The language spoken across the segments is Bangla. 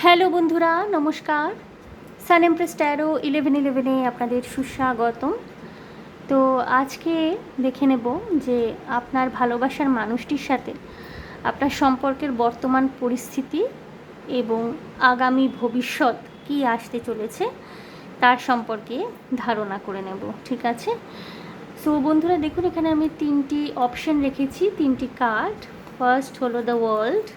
হ্যালো বন্ধুরা, নমস্কার। সান এমপ্রেস ট্যারো 1111-এ আপনাদের সুস্বাগতম। তো আজকে দেখে নেব যে আপনার ভালোবাসার মানুষটির সাথে আপনার সম্পর্কের বর্তমান পরিস্থিতি এবং আগামী ভবিষ্যৎ কী আসতে চলেছে তার সম্পর্কে ধারণা করে নেব, ঠিক আছে? সো বন্ধুরা দেখুন, এখানে আমি তিনটি অপশন রেখেছি, তিনটি কার্ড। ফার্স্ট হলো the world,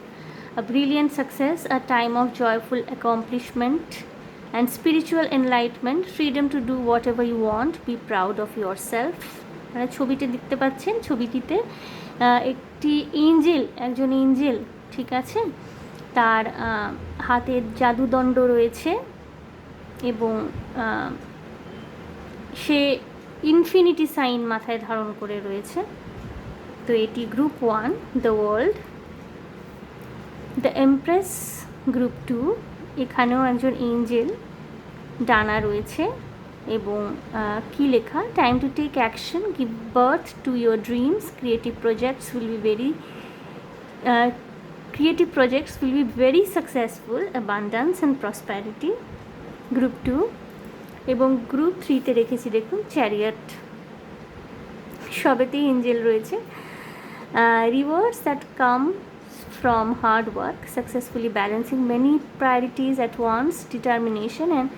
a brilliant success, a time of joyful accomplishment and spiritual enlightenment, freedom to do whatever you want, be proud of yourself. মানে ছবিতে দেখতে পাচ্ছেন, ছবিটিতে একটি একজন এঞ্জেল, ঠিক আছে, তার হাতে জাদুদণ্ড রয়েছে এবং সে ইনফিনিটি সাইন মাথায় ধারণ করে রয়েছে। তো এটি group 1 the world. The empress group 2, এখানেও একজন এঞ্জেল ডানা রয়েছে এবং কী লেখা, time to take action, give birth to your dreams, creative projects will be very successful, abundance and prosperity, group 2। এবং গ্রুপ 3-তে রেখেছি দেখুন চ্যারিয়ট, সবেতেই এঞ্জেল রয়েছে। Rewards that come from hard work, successfully balancing many priorities at once, determination and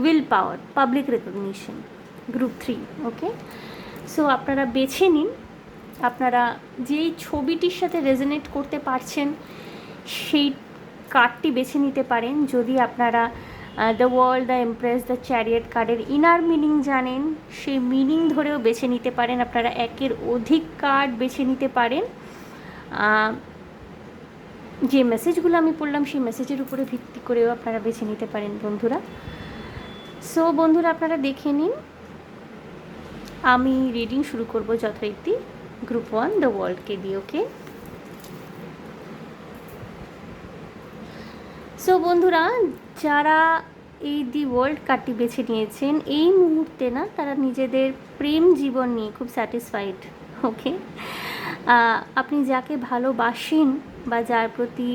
willpower, public recognition, group 3. Okay, so আপনারা বেছে নিন, আপনারা যেই ছবিটির সাথে রেজোনেট করতে পারছেন সেই কার্ডটি বেছে নিতে পারেন। যদি আপনারা the world, the empress, the chariot কার্ডের ইনার মিনিং জানেন, সেই মিনিং ধরেও বেছে নিতে পারেন। আপনারা একের অধিক কার্ড বেছে নিতে পারেন। যে মেসেজগুলো আমি পড়লাম সেই মেসেজের উপরে ভিত্তি করেও আপনারা বেছে নিতে পারেন বন্ধুরা। সো বন্ধুরা আপনারা দেখে নিন, আমি রিডিং শুরু করব যথারীতি গ্রুপ 1 দ্য ওয়ার্ল্ডকে দিয়ে। ওকে, সো বন্ধুরা যারা এই দি ওয়ার্ল্ড কার্ডটি বেছে নিয়েছেন এই মুহূর্তে না, তারা নিজেদের প্রেম জীবন নিয়ে খুব স্যাটিসফাইড। ওকে, আপনি যাকে ভালোবাসেন বা যার প্রতি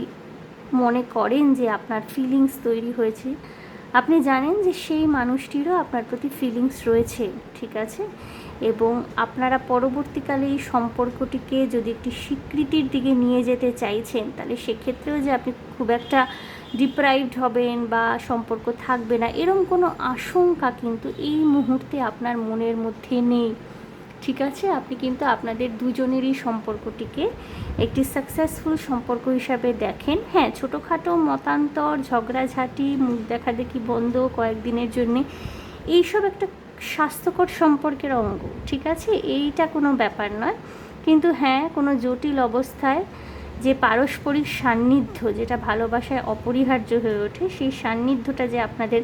মনে করেন যে আপনার ফিলিংস তৈরি হয়েছে, আপনি জানেন যে সেই মানুষটিরও আপনার প্রতি ফিলিংস রয়েছে, ঠিক আছে? এবং আপনারা পরবর্তীকালে এই সম্পর্কটিকে যদি একটি স্বীকৃতির দিকে নিয়ে যেতে চাইছেন, তাহলে সেক্ষেত্রেও যে আপনি খুব একটা ডিপ্রাইভড হবেন বা সম্পর্ক থাকবে না, এরম কোনো আশঙ্কা কিন্তু এই মুহূর্তে আপনার মনের মধ্যে নেই, ঠিক আছে? আপনি কিন্তু আপনাদের দুজনেরই সম্পর্কটিকে একটি সাকসেসফুল সম্পর্ক হিসাবে দেখেন। হ্যাঁ, ছোটোখাটো মতান্তর, ঝগড়াঝাঁটি, মুখ দেখাদেখি বন্ধ কয়েকদিনের জন্যে, এইসব একটা স্বাস্থ্যকর সম্পর্কের অঙ্গ, ঠিক আছে? এইটা কোনো ব্যাপার নয়। কিন্তু হ্যাঁ, কোনো জটিল অবস্থায় যে পারস্পরিক সান্নিধ্য, যেটা ভালোবাসায় অপরিহার্য হয়ে ওঠে, সেই সান্নিধ্যটা যে আপনাদের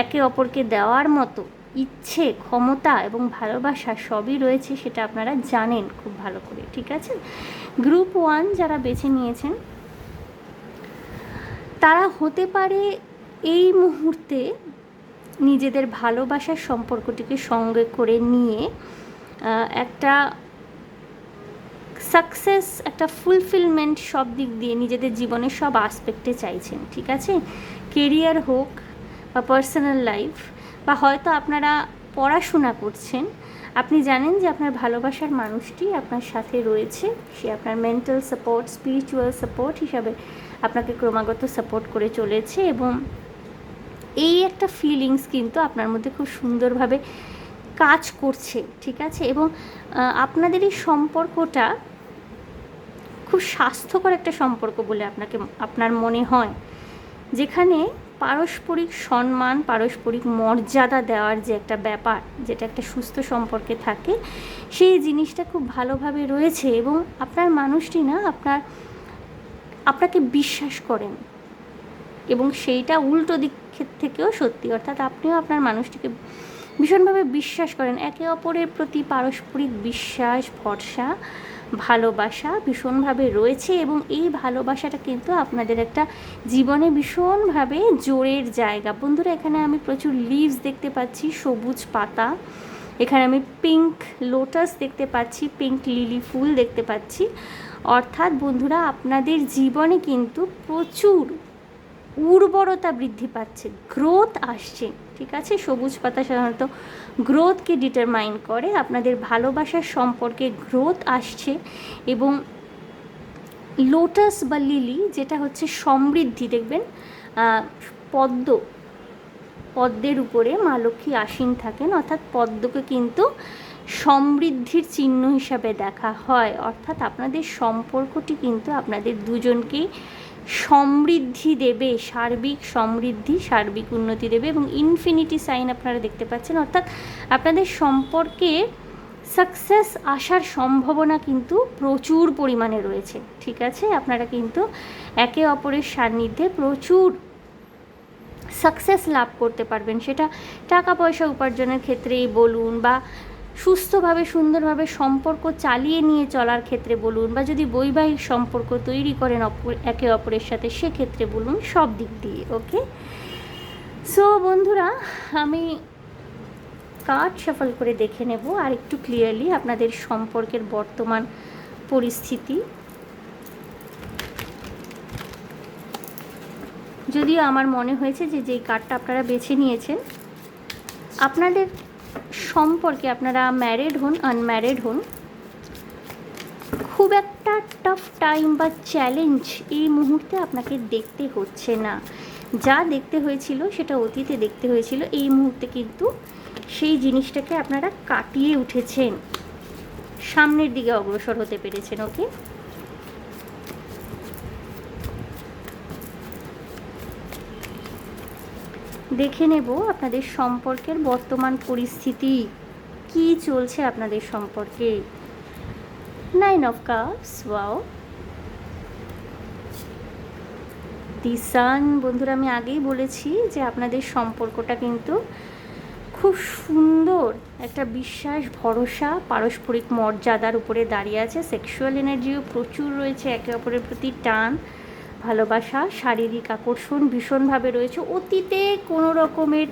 একে অপরকে দেওয়ার মতো ইচ্ছে, ক্ষমতা এবং ভালোবাসা সবই রয়েছে, সেটা আপনারা জানেন খুব ভালো করে, ঠিক আছে? গ্রুপ 1 যারা বেছে নিয়েছেন তারা হতে পারে এই মুহূর্তে নিজেদের ভালোবাসার সম্পর্কটিকে সঙ্গে করে নিয়ে একটা সাকসেস, একটা ফুলফিলমেন্ট সব দিক দিয়ে নিজেদের জীবনের সব আসপেক্টে চাইছেন, ঠিক আছে? কেরিয়ার হোক বা পার্সোনাল লাইফ, বা হয়তো আপনারা পড়াশোনা করছেন, আপনি জানেন যে আপনার ভালোবাসার মানুষটি আপনার সাথে রয়েছে, সে আপনার মেন্টাল সাপোর্ট, স্পিরিচুয়াল সাপোর্ট হিসাবে আপনাকে ক্রমাগত সাপোর্ট করে চলেছে এবং এই একটা ফিলিংস কিন্তু আপনার মধ্যে খুব সুন্দরভাবে কাজ করছে, ঠিক আছে? এবং আপনাদের এই সম্পর্কটা খুব স্বাস্থ্যকর একটা সম্পর্ক বলে আপনার মনে হয়, যেখানে পারস্পরিক সম্মান, পারস্পরিক মর্যাদা দেওয়ার যে একটা ব্যাপার, যেটা একটা সুস্থ সম্পর্কে থাকে, সেই জিনিসটা খুব ভালোভাবে রয়েছে এবং আপনার মানুষটি না আপনাকে বিশ্বাস করেন এবং সেইটা উল্টো দিক থেকেও সত্যি, অর্থাৎ আপনিও আপনার মানুষটিকে ভীষণভাবে বিশ্বাস করেন। একে অপরের প্রতি পারস্পরিক বিশ্বাস, ভরসা, ভালোবাসা ভীষণভাবে রয়েছে এবং এই ভালোবাসাটা কিন্তু আপনাদের একটা জীবনে ভীষণভাবে জোরের জায়গা। বন্ধুরা এখানে আমি প্রচুর লিভস দেখতে পাচ্ছি, সবুজ পাতা, এখানে আমি পিঙ্ক লোটাস দেখতে পাচ্ছি, পিঙ্ক লিলি ফুল দেখতে পাচ্ছি। অর্থাৎ বন্ধুরা আপনাদের জীবনে কিন্তু প্রচুর উর্বরতা বৃদ্ধি পাচ্ছে, গ্রোথ আসছে, ঠিক আছে। সবুজ পাতা সাধারণত গ্রোথকে ডিটারমাইন করে, আপনাদের ভালোবাসার সম্পর্কে গ্রোথ আসছে। এবং লোটাস বা লিলি যেটা হচ্ছে সমৃদ্ধি, দেখবেন পদ্মের উপরে মা লক্ষ্মী আসীন থাকেন, অর্থাৎ পদ্মকে কিন্তু সমৃদ্ধির চিহ্ন হিসাবে দেখা হয়। অর্থাৎ আপনাদের সম্পর্কটি কিন্তু আপনাদের দুজনকেই সমৃদ্ধি দেবে, সার্বিক সমৃদ্ধি, সার্বিক উন্নতি দেবে। এবং ইনফিনিটি সাইন আপনারা দেখতে পাচ্ছেন, অর্থাৎ আপনাদের সম্পর্কে সাকসেস আসার সম্ভাবনা কিন্তু প্রচুর পরিমাণে রয়েছে, ঠিক আছে। আপনারা কিন্তু একে অপরের সান্নিধ্যে প্রচুর সাকসেস লাভ করতে পারবেন, সেটা টাকা পয়সা উপার্জনের ক্ষেত্রেই বলুন, বা সুস্থভাবে সুন্দরভাবে সম্পর্ক চালিয়ে নিয়ে চলার ক্ষেত্রে বলুন, বা যদি বৈবাহিক সম্পর্ক তৈরি করেন একে অপরের সাথে সেক্ষেত্রে বলুন, সব দিক দিয়ে। ওকে, সো বন্ধুরা, আমি কার্ড শাফল করে দেখে নেব আর একটু ক্লিয়ারলি আপনাদের সম্পর্কের বর্তমান পরিস্থিতি। যদিও আমার মনে হয়েছে যে যেই কার্ডটা আপনারা বেছে নিয়েছেন, আপনাদের সম্পর্কে, আপনারা ম্যারিড হন আনম্যারিড হন, খুব একটা টাফ টাইম বা চ্যালেঞ্জ এই মুহূর্তে আপনাকে দেখতে হচ্ছে না। যা দেখতে হয়েছিল সেটা অতীতে দেখতে হয়েছিল, এই মুহূর্তে কিন্তু সেই জিনিসটাকে আপনারা কাটিয়ে উঠেছেন, সামনের দিকে অগ্রসর হতে পেরেছেন। ওকে, দেখে নেব আপনাদের সম্পর্কের বর্তমান পরিস্থিতি কি চলছে আপনাদের সম্পর্কে। 9 অফ কাপস, ওয়াও, দি সান। বন্ধুরা, আমি আগেই বলেছি যে আপনাদের সম্পর্কটা কিন্তু খুব সুন্দর একটা বিশ্বাস, ভরসা, পারস্পরিক মর্যাদার উপরে দাঁড়িয়ে আছে। সেক্সুয়াল এনার্জিও প্রচুর রয়েছে, একে অপরের প্রতি টান, ভালোবাসা, শারীরিক আকর্ষণ ভীষণভাবে রয়েছে। অতীতে কোনো রকমের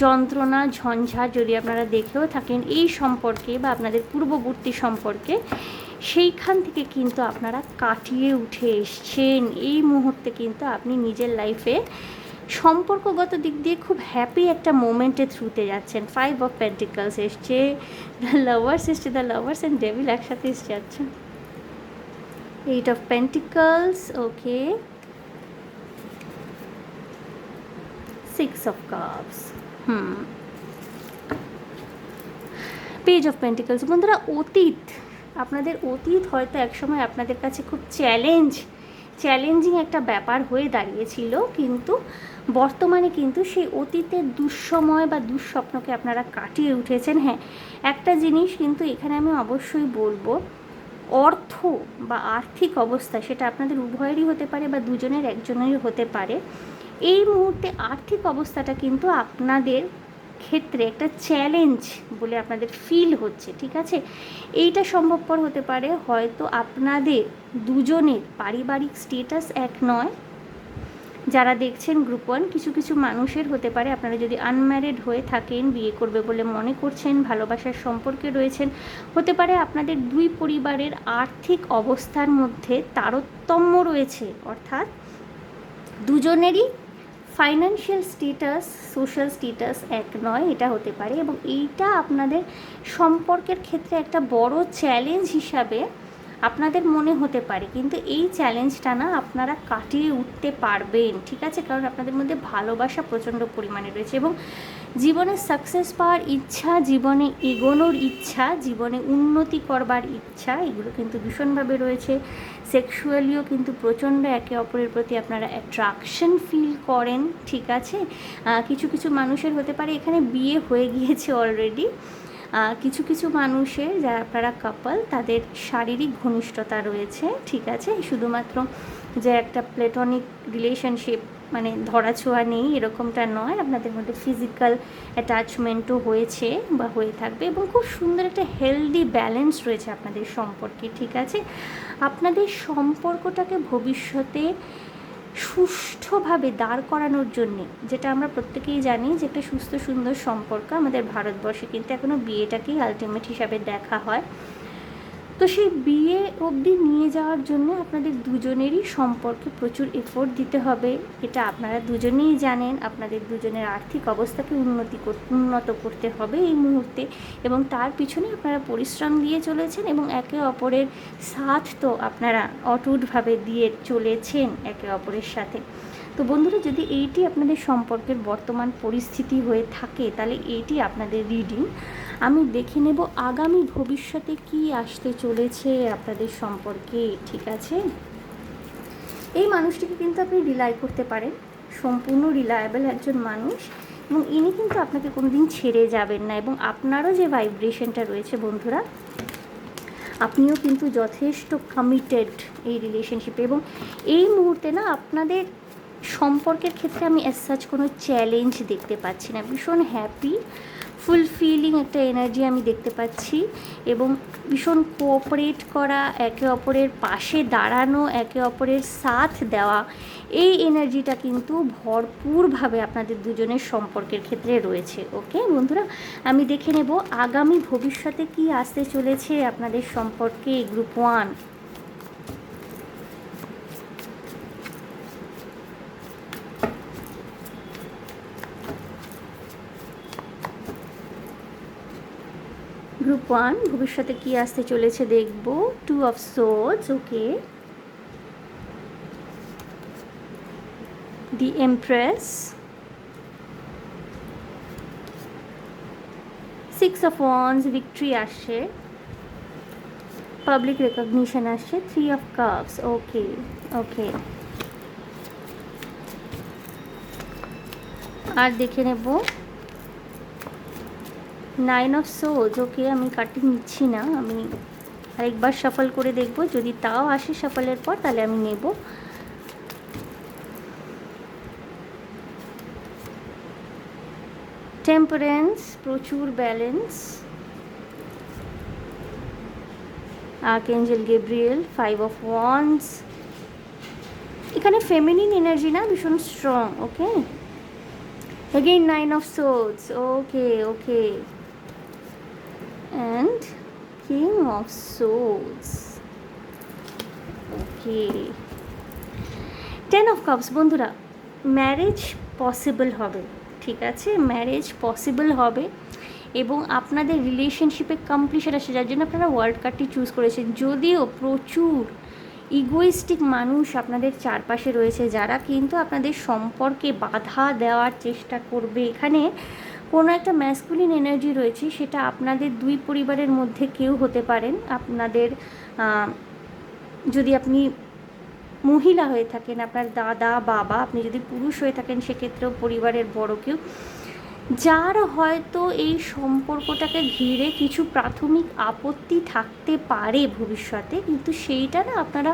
যন্ত্রণা, ঝঞ্ঝাট যদি আপনারা দেখেও থাকেন এই সম্পর্কে বা আপনাদের পূর্ববর্তী সম্পর্কে, সেইখান থেকে কিন্তু আপনারা কাটিয়ে উঠে এসছেন। এই মুহূর্তে কিন্তু আপনি নিজের লাইফে সম্পর্কগত দিক দিয়ে খুব হ্যাপি একটা মোমেন্টের থ্রুতে যাচ্ছেন। 5 অফ পেন্টিকলস এসছে, দ্য লাভার্স এসছে, দ্য লাভার্স অ্যান্ড ডেভিল একসাথে এসে যাচ্ছেন। 8 of pentacles, okay, 6 of cups, page of pentacles. বন্ধুরা, অতীত, আপনাদের অতীত হয়তো একসময় আপনাদের কাছে খুব চ্যালেঞ্জিং একটা ব্যাপার হয়ে দাঁড়িয়েছিল, কিন্তু বর্তমানে কিন্তু সেই অতীতের দুঃসময় বা দুঃস্বপ্নকে আপনারা কাটিয়ে উঠেছেন। হ্যাঁ, একটা জিনিস কিন্তু এখানে আমি অবশ্যই বলবো, অর্থ বা আর্থিক অবস্থা সেটা আপনাদের উভয়েরই হতে পারে বা দুজনের একজনেরই হতে পারে। এই মুহূর্তে আর্থিক অবস্থাটা কিন্তু আপনাদের ক্ষেত্রে একটা চ্যালেঞ্জ বলে আপনাদের ফিল হচ্ছে, ঠিক আছে। এইটা সম্ভবপর হতে পারে হয়তো আপনাদের দুজনের পারিবারিক স্টেটাস এক নয়। যারা দেখছেন গ্রুপ 1, কিছু কিছু মানুষের হতে পারে, আপনারা যদি আনম্যারিড হয়ে থাকেন, বিয়ে করবে বলে মনে করছেন, ভালোবাসার সম্পর্কে রয়েছেন, হতে পারে আপনাদের দুই পরিবারের আর্থিক অবস্থার মধ্যে তারতম্য রয়েছে, অর্থাৎ দুজনেরই ফাইন্যান্সিয়াল স্টেটাস, সোশ্যাল স্টেটাস এক নয়, এটা হতে পারে। এবং এইটা আপনাদের সম্পর্কের ক্ষেত্রে একটা বড় চ্যালেঞ্জ হিসাবে আপনাদের মনে হতে পারে, কিন্তু এই চ্যালেঞ্জটা না আপনারা কাটিয়ে উঠতে পারবেন, ঠিক আছে। কারণ আপনাদের মধ্যে ভালোবাসা প্রচণ্ড পরিমাণে রয়েছে এবং জীবনে সাকসেস পাওয়ার ইচ্ছা, জীবনে এগোনোর ইচ্ছা, জীবনে উন্নতি করবার ইচ্ছা, এগুলো কিন্তু ভীষণভাবে রয়েছে। সেক্সুয়ালিও কিন্তু প্রচণ্ড একে অপরের প্রতি আপনারা অ্যাট্রাকশন ফিল করেন, ঠিক আছে। কিছু কিছু মানুষের হতে পারে এখানে বিয়ে হয়ে গিয়েছে অলরেডি, কিছু কিছু মানুষের যারা আপনারা কাপল, তাদের শারীরিক ঘনিষ্ঠতা রয়েছে, ঠিক আছে। শুধুমাত্র যে একটা প্লেটনিক রিলেশনশিপ মানে ধরাছোঁয়া নেই এরকমটা নয়, আপনাদের মধ্যে ফিজিক্যাল অ্যাটাচমেন্টও হয়েছে বা হয়ে থাকবে এবং খুব সুন্দর একটা হেলদি ব্যালেন্স রয়েছে আপনাদের সম্পর্কে, ঠিক আছে। আপনাদের সম্পর্কটাকে ভবিষ্যতে সুষ্ঠুভাবে দাঁড় করানোর জন্যে, যেটা আমরা প্রত্যেকেই জানি যে একটা সুস্থ সুন্দর সম্পর্ক আমাদের ভারতবর্ষে কিন্তু এখনও বিয়েটাকেই আলটিমেট হিসাবে দেখা হয়। তো সেই বিয়ে অবধি নিয়ে যাওয়ার জন্য আপনাদের দুজনেরই সম্পর্কে প্রচুর এফোর্ট দিতে হবে, এটা আপনারা দুজনেই জানেন। আপনাদের দুজনের আর্থিক অবস্থাকে উন্নত করতে হবে এই মুহূর্তে, এবং তার পিছনে আপনারা পরিশ্রম দিয়ে চলেছেন এবং একে অপরের সাথ তো আপনারা অটুটভাবে দিয়ে চলেছেন একে অপরের সাথে। তো বন্ধুরা, যদি এইটি আপনাদের সম্পর্কের বর্তমান পরিস্থিতি হয়ে থাকে তাহলে এইটি আপনাদের রিডিং। আমি দেখে নেব আগামী ভবিষ্যতে কি আসতে চলেছে আপনাদের সম্পর্কে, ঠিক আছে? এই মানুষটিকে কিন্তু আপনি রিলাই করতে পারেন, সম্পূর্ণ রিলায়েবল একজন মানুষ, এবং ইনি কিন্তু আপনাকে কোনোদিন ছেড়ে যাবেন না, এবং আপনারও যে ভাইব্রেশনটা রয়েছে বন্ধুরা, আপনিও কিন্তু যথেষ্ট কমিটেড এই রিলেশনশিপে। এবং এই মুহূর্তে না আপনাদের সম্পর্কের ক্ষেত্রে আমি অ্যাজ সাচ কোনো চ্যালেঞ্জ দেখতে পাচ্ছি না, ভীষণ হ্যাপি ফুলফিলিং একটা এনার্জি আমি দেখতে পাচ্ছি, এবং ভীষণ কোঅপারেট করা, একে অপরের পাশে দাঁড়ানো, একে অপরের সাথ দেওয়া, এই এনার্জিটা কিন্তু ভরপুরভাবে আপনাদের দুজনের সম্পর্কের ক্ষেত্রে রয়েছে। ওকে বন্ধুরা, আমি দেখে নেব আগামী ভবিষ্যতে কি আসতে চলেছে আপনাদের সম্পর্কে। গ্রুপ 1, গ্রুপ 1 ভবিষ্যতে কি আসতে চলেছে দেখব। 2 of swords, okay, the empress, 6 of wands, victory আসছে, পাবলিক রেকগনিশন আসছে, 3 অফ কাপস, ওকে ওকে। আর দেখে নেব 9 অফ সোর্ডস, ওকে, আমি কাটি নিচ্ছি না, আমি আরেকবার শাফল করে দেখব, যদি তাও আসে শাফলের পর তাহলে আমি নেব। টেম্পারেন্স, প্রচুর ব্যালেন্স, আর্কএঞ্জেল গ্যাব্রিয়েল, 5 অফ ওয়ান্ডস, এখানে ফেমিনিন এনার্জি না ভীষণ strong, okay. Again 9 of swords, okay okay, and king of swords, okay. 10 of cups. বন্ধুরা, ম্যারেজ পসিবল হবে, ঠিক আছে, ম্যারেজ পসিবল হবে, এবং আপনাদের রিলেশনশিপে কমপ্লিশন আসে, যার জন্য আপনারা ওয়ার্ল্ড কার্ডটি চুজ করেছেন। যদিও প্রচুর ইগোইস্টিক মানুষ আপনাদের চারপাশে রয়েছে, যারা কিন্তু আপনাদের সম্পর্কে বাধা দেওয়ার চেষ্টা করবে। এখানে কোনো একটা ম্যাসকুলিন এনার্জি রয়েছে, সেটা আপনাদের দুই পরিবারের মধ্যে কেউ হতে পারেন। আপনাদের যদি আপনি মহিলা হয়ে থাকেন, আপনার দাদা বাবা, আপনি যদি পুরুষ হয়ে থাকেন সেক্ষেত্রেও পরিবারের বড় কেউ, যার হয়তো এই সম্পর্কটাকে ঘিরে কিছু প্রাথমিক আপত্তি থাকতে পারে ভবিষ্যতে, কিন্তু সেইটা না আপনারা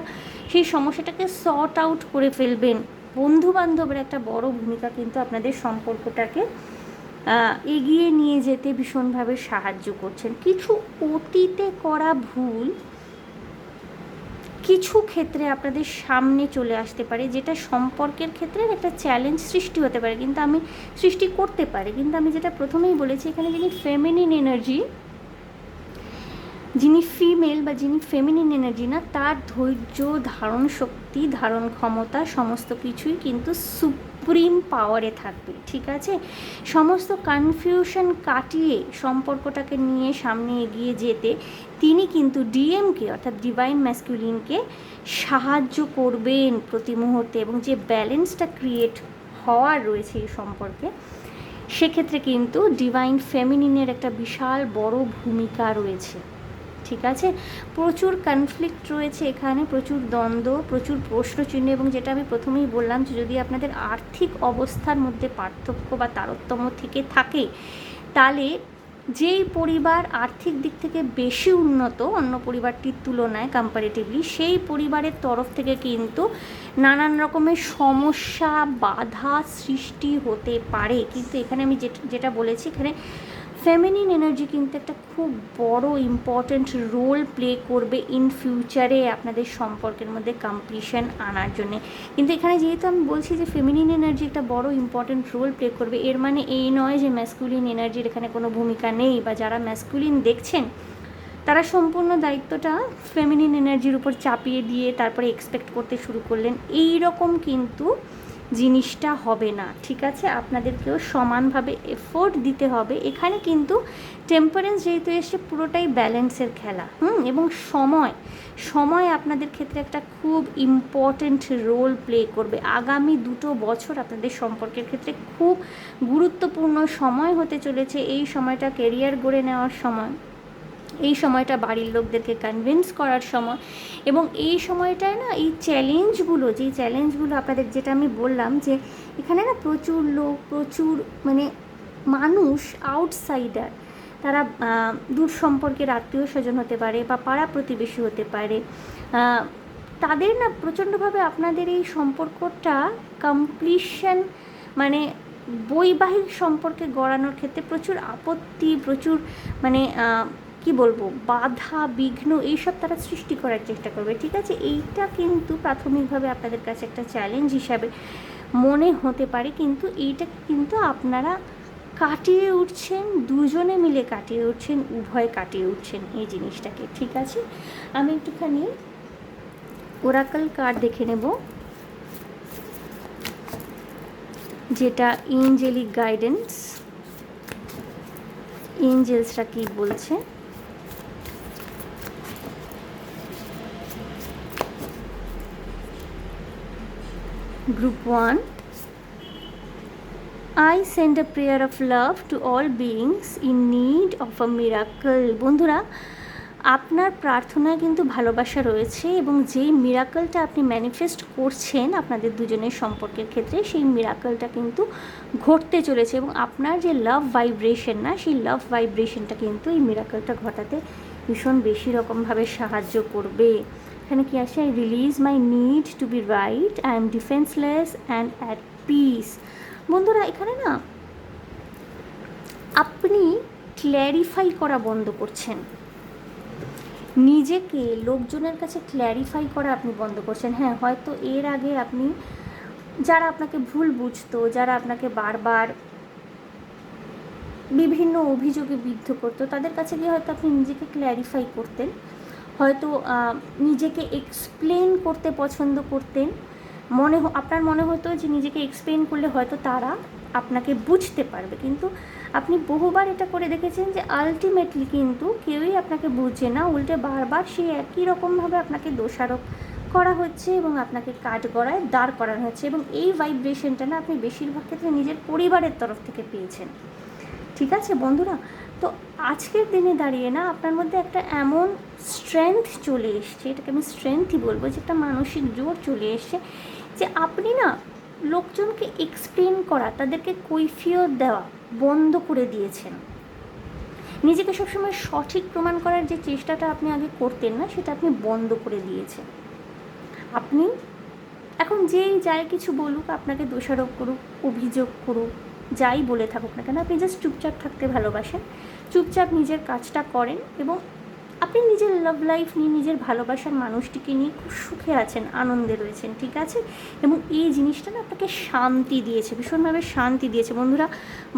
সেই সমস্যাটাকে সর্ট আউট করে ফেলবেন। বন্ধু বান্ধবের একটা বড় ভূমিকা কিন্তু আপনাদের সম্পর্কটাকে এগিয়ে নিয়ে যেতে ভীষণভাবে সাহায্য করছেন। কিছু অতীতে করা ভুল কিছু ক্ষেত্রে আপনাদের সামনে চলে আসতে পারে, যেটা সম্পর্কের ক্ষেত্রে একটা চ্যালেঞ্জ সৃষ্টি হতে পারে, কিন্তু আমি সৃষ্টি করতে পারি। কিন্তু আমি যেটা প্রথমেই বলেছি, এখানে যিনি ফেমিনিন এনার্জি, যিনি ফিমেল বা যিনি ফেমিনিন এনার্জি না, তার ধৈর্য, ধারণ শক্তি, ধারণ ক্ষমতা সমস্ত কিছুই কিন্তু সুপ্রিম পাওয়ারে থাকবে, ঠিক আছে। সমস্ত কনফিউশন কাটিয়ে সম্পর্কটাকে নিয়ে সামনে এগিয়ে যেতে তিনি কিন্তু ডিএমকে অর্থাৎ ডিভাইন ম্যাসকুলিনকে সাহায্য করবেন প্রতি মুহূর্তে, এবং যে ব্যালেন্সটা ক্রিয়েট হওয়ার রয়েছে এই সম্পর্কে, সেক্ষেত্রে কিন্তু ডিভাইন ফেমিনিনের একটা বিশাল বড় ভূমিকা রয়েছে, ঠিক আছে। প্রচুর কনফ্লিক্ট রয়েছে এখানে, প্রচুর দ্বন্দ্ব, প্রচুর প্রশ্নচিহ্ন, এবং যেটা আমি প্রথমেই বললাম যে যদি আপনাদের আর্থিক অবস্থার মধ্যে পার্থক্য বা তারতম্য থেকে থাকে, তাহলে যেই পরিবার আর্থিক দিক থেকে বেশি উন্নত অন্য পরিবারটির তুলনায় কম্পারেটিভলি, সেই পরিবারের তরফ থেকে কিন্তু নানান রকমের সমস্যা, বাধা সৃষ্টি হতে পারে। কিন্তু এখানে আমি যেটা বলেছি, এখানে ফেমিনিন এনার্জি কিন্তু একটা খুব বড় ইম্পর্ট্যান্ট রোল প্লে করবে ইন ফিউচারে আপনাদের সম্পর্কের মধ্যে কমপ্লিশন আনার জন্যে। কিন্তু এখানে যেহেতু আমি বলছি যে ফেমিনিন এনার্জি একটা বড় ইম্পর্ট্যান্ট রোল প্লে করবে, এর মানে এই নয় যে ম্যাসকুলিন এনার্জির এখানে কোনো ভূমিকা নেই, বা যারা ম্যাসকুলিন দেখছেন তারা সম্পূর্ণ দায়িত্বটা ফেমিনিন এনার্জির উপর চাপিয়ে দিয়ে তারপরে এক্সপেক্ট করতে শুরু করলেন। এই রকম কিন্তু জিনিসটা হবে না, ঠিক আছে? আপনাদেরকেও সমানভাবে এফোর্ট দিতে হবে। এখানে কিন্তু টেম্পারেন্স যেহেতু এসে পুরোটাই ব্যালেন্সের খেলা, এবং সময় আপনাদের ক্ষেত্রে একটা খুব ইম্পর্ট্যান্ট রোল প্লে করবে। আগামী 2 বছর আপনাদের সম্পর্কের ক্ষেত্রে খুব গুরুত্বপূর্ণ সময় হতে চলেছে। এই সময়টা কেরিয়ার গড়ে নেওয়ার সময়, এই সময়টা বাড়ির লোকদেরকে কনভিন্স করার সময়, এবং এই সময়টায় না এই চ্যালেঞ্জগুলো আপনাদের, যেটা আমি বললাম যে এখানে না প্রচুর লোক, প্রচুর মানে মানুষ, আউটসাইডার, তারা দূর সম্পর্কের আত্মীয় স্বজন হতে পারে বা পাড়া প্রতিবেশী হতে পারে, তাদের না প্রচণ্ডভাবে আপনাদের এই সম্পর্কটা কমপ্লিশন মানে বৈবাহিক সম্পর্কে গড়ানোর ক্ষেত্রে প্রচুর আপত্তি, প্রচুর মানে কি বলবো, বাধা বিঘ্ন এইসব তারা সৃষ্টি করার চেষ্টা করবে, ঠিক আছে? এইটা কিন্তু প্রাথমিকভাবে আপনাদের কাছে একটা চ্যালেঞ্জ হিসাবে মনে হতে পারে, কিন্তু এইটা কিন্তু আপনারা কাটিয়ে উঠছেন, দুজনে মিলে কাটিয়ে উঠছেন, উভয়ে কাটিয়ে উঠছেন এই জিনিসটাকে, ঠিক আছে? আমি একটুখানি ওরাকল কার্ড দেখে নেব, যেটা এঞ্জেলিক গাইডেন্স, এঞ্জেলসরা কী বলছে। Group 1, I send a prayer of love to all beings in need of a miracle. বন্ধুরা, আপনার প্রার্থনায় কিন্তু ভালোবাসা রয়েছে, এবং যেই মিরাকলটা আপনি ম্যানিফেস্ট করছেন আপনাদের দুজনের সম্পর্কের ক্ষেত্রে, সেই মিরাকলটা কিন্তু ঘটতে চলেছে, এবং আপনার যে লাভ ভাইব্রেশন না, সেই লাভ ভাইব্রেশনটা কিন্তু এই মিরাকলটা ঘটাতে ভীষণ বেশি রকমভাবে সাহায্য করবে। এখানে কি আসে? I release my need to be right, I am defenceless and at peace. বন্ধুরা, এখানে না আপনি ক্ল্যারিফাই করা বন্ধ করছেন, নিজেকে লোকজনের কাছে ক্ল্যারিফাই করা আপনি বন্ধ করছেন। হ্যাঁ, হয়তো এর আগে আপনি, যারা আপনাকে ভুল বুঝতো, যারা আপনাকে বারবার বিভিন্ন অভিযোগে বিদ্ধ করতো, তাদের কাছে গিয়ে হয়তো আপনি নিজেকে ক্ল্যারিফাই করতেন, হয়তো নিজেকে এক্সপ্লেন করতে পছন্দ করতেন, আপনার মনে হতো যে নিজেকে এক্সপ্লেন করলে হয়তো তারা আপনাকে বুঝতে পারবে, কিন্তু আপনি বহুবার এটা করে দেখেছেন যে আলটিমেটলি কিন্তু কেউই আপনাকে বুঝছে না, উল্টে বারবার সেই একই রকমভাবে আপনাকে দোষারোপ করা হচ্ছে এবং আপনাকে কাঠগড়ায় দাঁড় করানো হচ্ছে, এবং এই ভাইব্রেশনটা না আপনি বেশিরভাগ ক্ষেত্রে নিজের পরিবারের তরফ থেকে পেয়েছেন, ঠিক আছে বন্ধুরা? তো আজকের দিনে দাঁড়িয়ে না আপনার মধ্যে একটা এমন স্ট্রেংথ চলে এসছে, এটাকে আমি স্ট্রেংথই বলবো, যে একটা মানসিক জোর চলে এসছে, যে আপনি না লোকজনকে এক্সপ্লেন করা, তাদেরকে কৈফিয়ত দেওয়া বন্ধ করে দিয়েছেন। নিজেকে সবসময় সঠিক প্রমাণ করার যে চেষ্টাটা আপনি আগে করতেন না, সেটা আপনি বন্ধ করে দিয়েছেন। আপনি এখন যেই যাই কিছু বলুক, আপনাকে দোষারোপ করুক, অভিযোগ করুক, যাই বলে থাকুক না কেন, আপনি জাস্ট চুপচাপ থাকতে ভালোবাসেন, চুপচাপ নিজের কাজটা করেন, এবং আপনি নিজের লাভ লাইফ নিয়ে, নিজের ভালোবাসার মানুষটিকে নিয়ে খুব সুখে আছেন, আনন্দে রয়েছেন, ঠিক আছে? এবং এই জিনিসটা না আপনাকে শান্তি দিয়েছে, ভীষণভাবে শান্তি দিয়েছে। বন্ধুরা,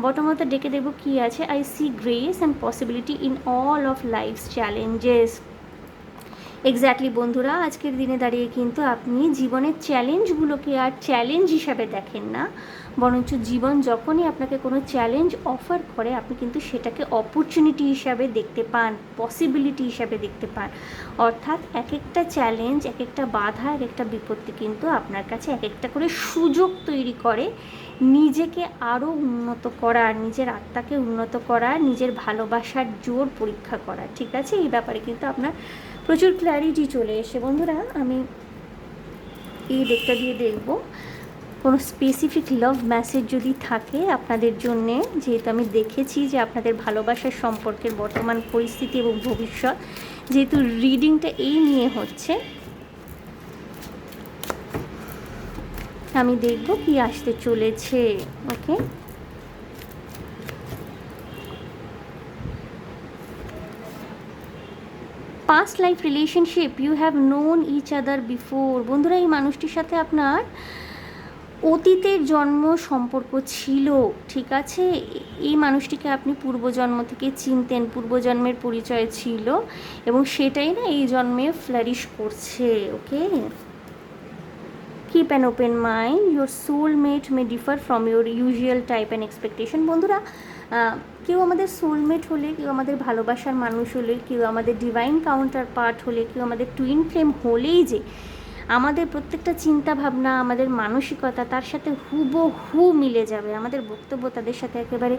বটমত ডেকে দেবো কী আছে? I see grace and possibility in all of life's challenges. Exactly বন্ধুরা, আজকের দিনে দাঁড়িয়ে কিন্তু আপনি জীবনের চ্যালেঞ্জগুলোকে আর চ্যালেঞ্জ হিসাবে দেখেন না, বরঞ্চ জীবন যখনই আপনাকে কোনো চ্যালেঞ্জ অফার করে, আপনি কিন্তু সেটাকে অপরচুনিটি হিসাবে দেখতে পান, পসিবিলিটি হিসাবে দেখতে পান। অর্থাৎ এক একটা চ্যালেঞ্জ, এক একটা বাধা, এক একটা বিপত্তি কিন্তু আপনার কাছে এক একটা করে সুযোগ তৈরি করে নিজেকে আরও উন্নত করার, নিজের আত্মাকে উন্নত করার, নিজের ভালোবাসার জোর পরীক্ষা করার, ঠিক আছে? এই ব্যাপারে কিন্তু আপনার প্রচুর ক্ল্যারিটি চলে এসে। বন্ধুরা, আমি এই ডেকটা দিয়ে দেখব কোনো স্পেসিফিক লাভ মেসেজ যদি থাকে আপনাদের জন্যে, যেহেতু আমি দেখেছি যে আপনাদের ভালোবাসার সম্পর্কের বর্তমান পরিস্থিতি এবং ভবিষ্যৎ, যেহেতু রিডিংটা এই নিয়ে হচ্ছে, আমি দেখব কি আসতে চলেছে। Okay, past life relationship, you have known each other before. বন্ধুরা, এই মানুষটির সাথে আপনার অতীতের জন্ম সম্পর্ক ছিল, ঠিক আছে? এই মানুষটিকে আপনি পূর্বজন্ম থেকে চিনতেন, পূর্বজন্মের পরিচয় ছিল এবং সেটাই না এই জন্মে ফ্লারিশ করছে। Okay, keep an open mind, your soulmate may differ from your usual type and expectation. বন্ধুরা, কেউ আমাদের সোলমেট হলে, কেউ আমাদের ভালোবাসার মানুষ হলে, কেউ আমাদের ডিভাইন কাউন্টার পার্ট হলে, কেউ আমাদের টুইন ফ্লেম হলেই যে আমাদের প্রত্যেকটা চিন্তা ভাবনা, আমাদের মানসিকতা তার সাথে হুবহু মিলে যাবে, আমাদের বক্তব্য তাদের সাথে একেবারে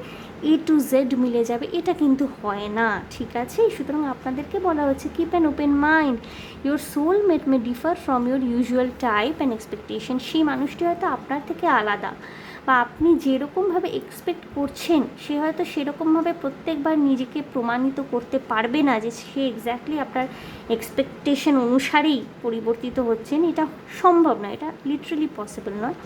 A to Z মিলে যাবে, এটা কিন্তু হয় না, ঠিক আছে? সুতরাং আপনাদেরকে বলা হচ্ছে keep an open mind, your soulmate may differ from your usual type and expectation. সেই মানুষটি হয়তো আপনার থেকে আলাদা, বা আপনি যেরকমভাবে এক্সপেক্ট করছেন সে হয়তো সেরকমভাবে প্রত্যেকবার নিজেকে প্রমাণিত করতে পারবে না যে সে এক্স্যাক্টলি আপনার এক্সপেকটেশন অনুসারেই পরিবর্তিত হচ্ছেন। এটা সম্ভব নয়, এটা লিটারালি পসিবল নয়।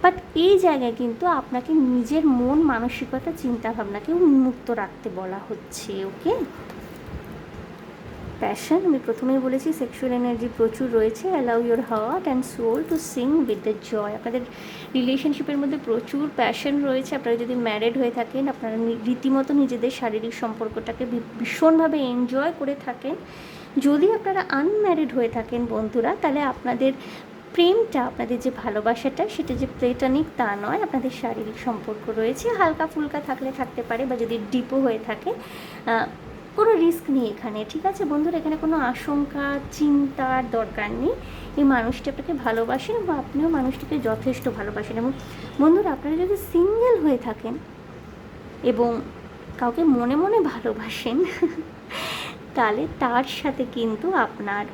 বাট এই জায়গায় কিন্তু আপনাকে নিজের মন মানসিকতা চিন্তাভাবনাকে উন্মুক্ত রাখতে বলা হচ্ছে। ওকে, প্যাশন, আমি প্রথমেই বলেছি সেক্সুয়াল এনার্জি প্রচুর রয়েছে। Allow your heart and soul to sing with the joy. আপনাদের রিলেশনশিপের মধ্যে প্রচুর প্যাশন রয়েছে। আপনারা যদি ম্যারিড হয়ে থাকেন, আপনারা রীতিমতো নিজেদের শারীরিক সম্পর্কটাকে ভীষণভাবে এনজয় করে থাকেন। যদি আপনারা আনম্যারিড হয়ে থাকেন বন্ধুরা, তাহলে আপনাদের প্রেমটা, আপনাদের যে ভালোবাসাটা, সেটা যে প্লেটনিক তা নয়, আপনাদের শারীরিক সম্পর্ক রয়েছে। হালকা ফুলকা থাকলে থাকতে পারে, বা যদি ডিপও হয়ে থাকে, কোনো রিস্ক নেই এখানে, ঠিক আছে বন্ধুরা? এখানে কোনো আশঙ্কা চিন্তার দরকার নেই। এই মানুষটি আপনাকে ভালোবাসেন বা আপনিও মানুষটিকে যথেষ্ট ভালোবাসেন। এবং বন্ধুরা, আপনারা যদি সিঙ্গেল হয়ে থাকেন এবং কাউকে মনে মনে ভালোবাসেন তাহলে তার সাথে কিন্তু আপনার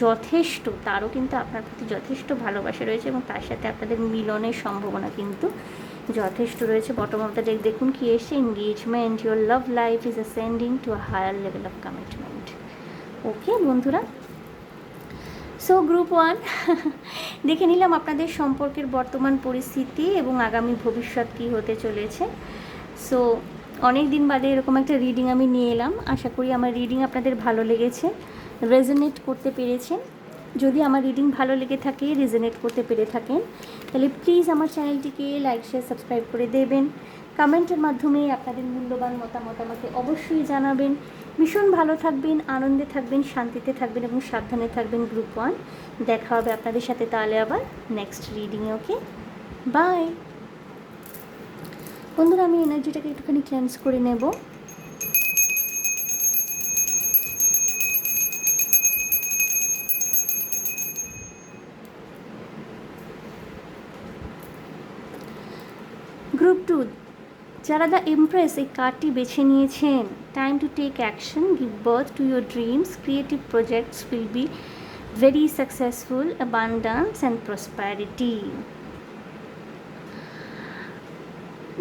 যথেষ্ট, তারও কিন্তু আপনার প্রতি যথেষ্ট ভালোবাসা রয়েছে এবং তার সাথে আপনাদের মিলনের সম্ভাবনা কিন্তু যথেষ্ট রয়েছে। বটম অফ দ্য ডেক দেখুন কি এসছে, engagement, your love life is ascending to a higher level of commitment. Okay বন্ধুরা, সো গ্রুপ 1 দেখে নিলাম আপনাদের সম্পর্কের বর্তমান পরিস্থিতি এবং আগামী ভবিষ্যৎ কী হতে চলেছে। সো অনেক দিন বাদে এরকম একটা রিডিং আমি নিয়ে এলাম। আশা করি আমার রিডিং আপনাদের ভালো লেগেছে, রেজোনেট করতে পেরেছেন। যদি আমার রিডিং ভালো লেগে থাকে, রেজোনেট করতে পেরে থাকেন, তাহলে প্লিজ আমার চ্যানেলটিকে লাইক শেয়ার সাবস্ক্রাইব করে দেবেন। কমেন্টের মাধ্যমে আপনাদের মূল্যবান মতামত আমাকে অবশ্যই জানাবেন। ভীষণ ভালো থাকবেন, আনন্দে থাকবেন, শান্তিতে থাকবেন এবং সাবধানে থাকবেন গ্রুপ 1। দেখা হবে আপনাদের সাথে তাহলে আবার নেক্সট রিডিংয়ে। ওকে, বাই বন্ধুরা। আমি এনার্জিটাকে একটুখানি ক্লেন্স করে নেব। গ্রুপ 2, যারা দ্য এমপ্রেস এই কার্ডটি বেছে নিয়েছেন, time to take action, give birth to your dreams, creative projects will be very successful, abundance and prosperity.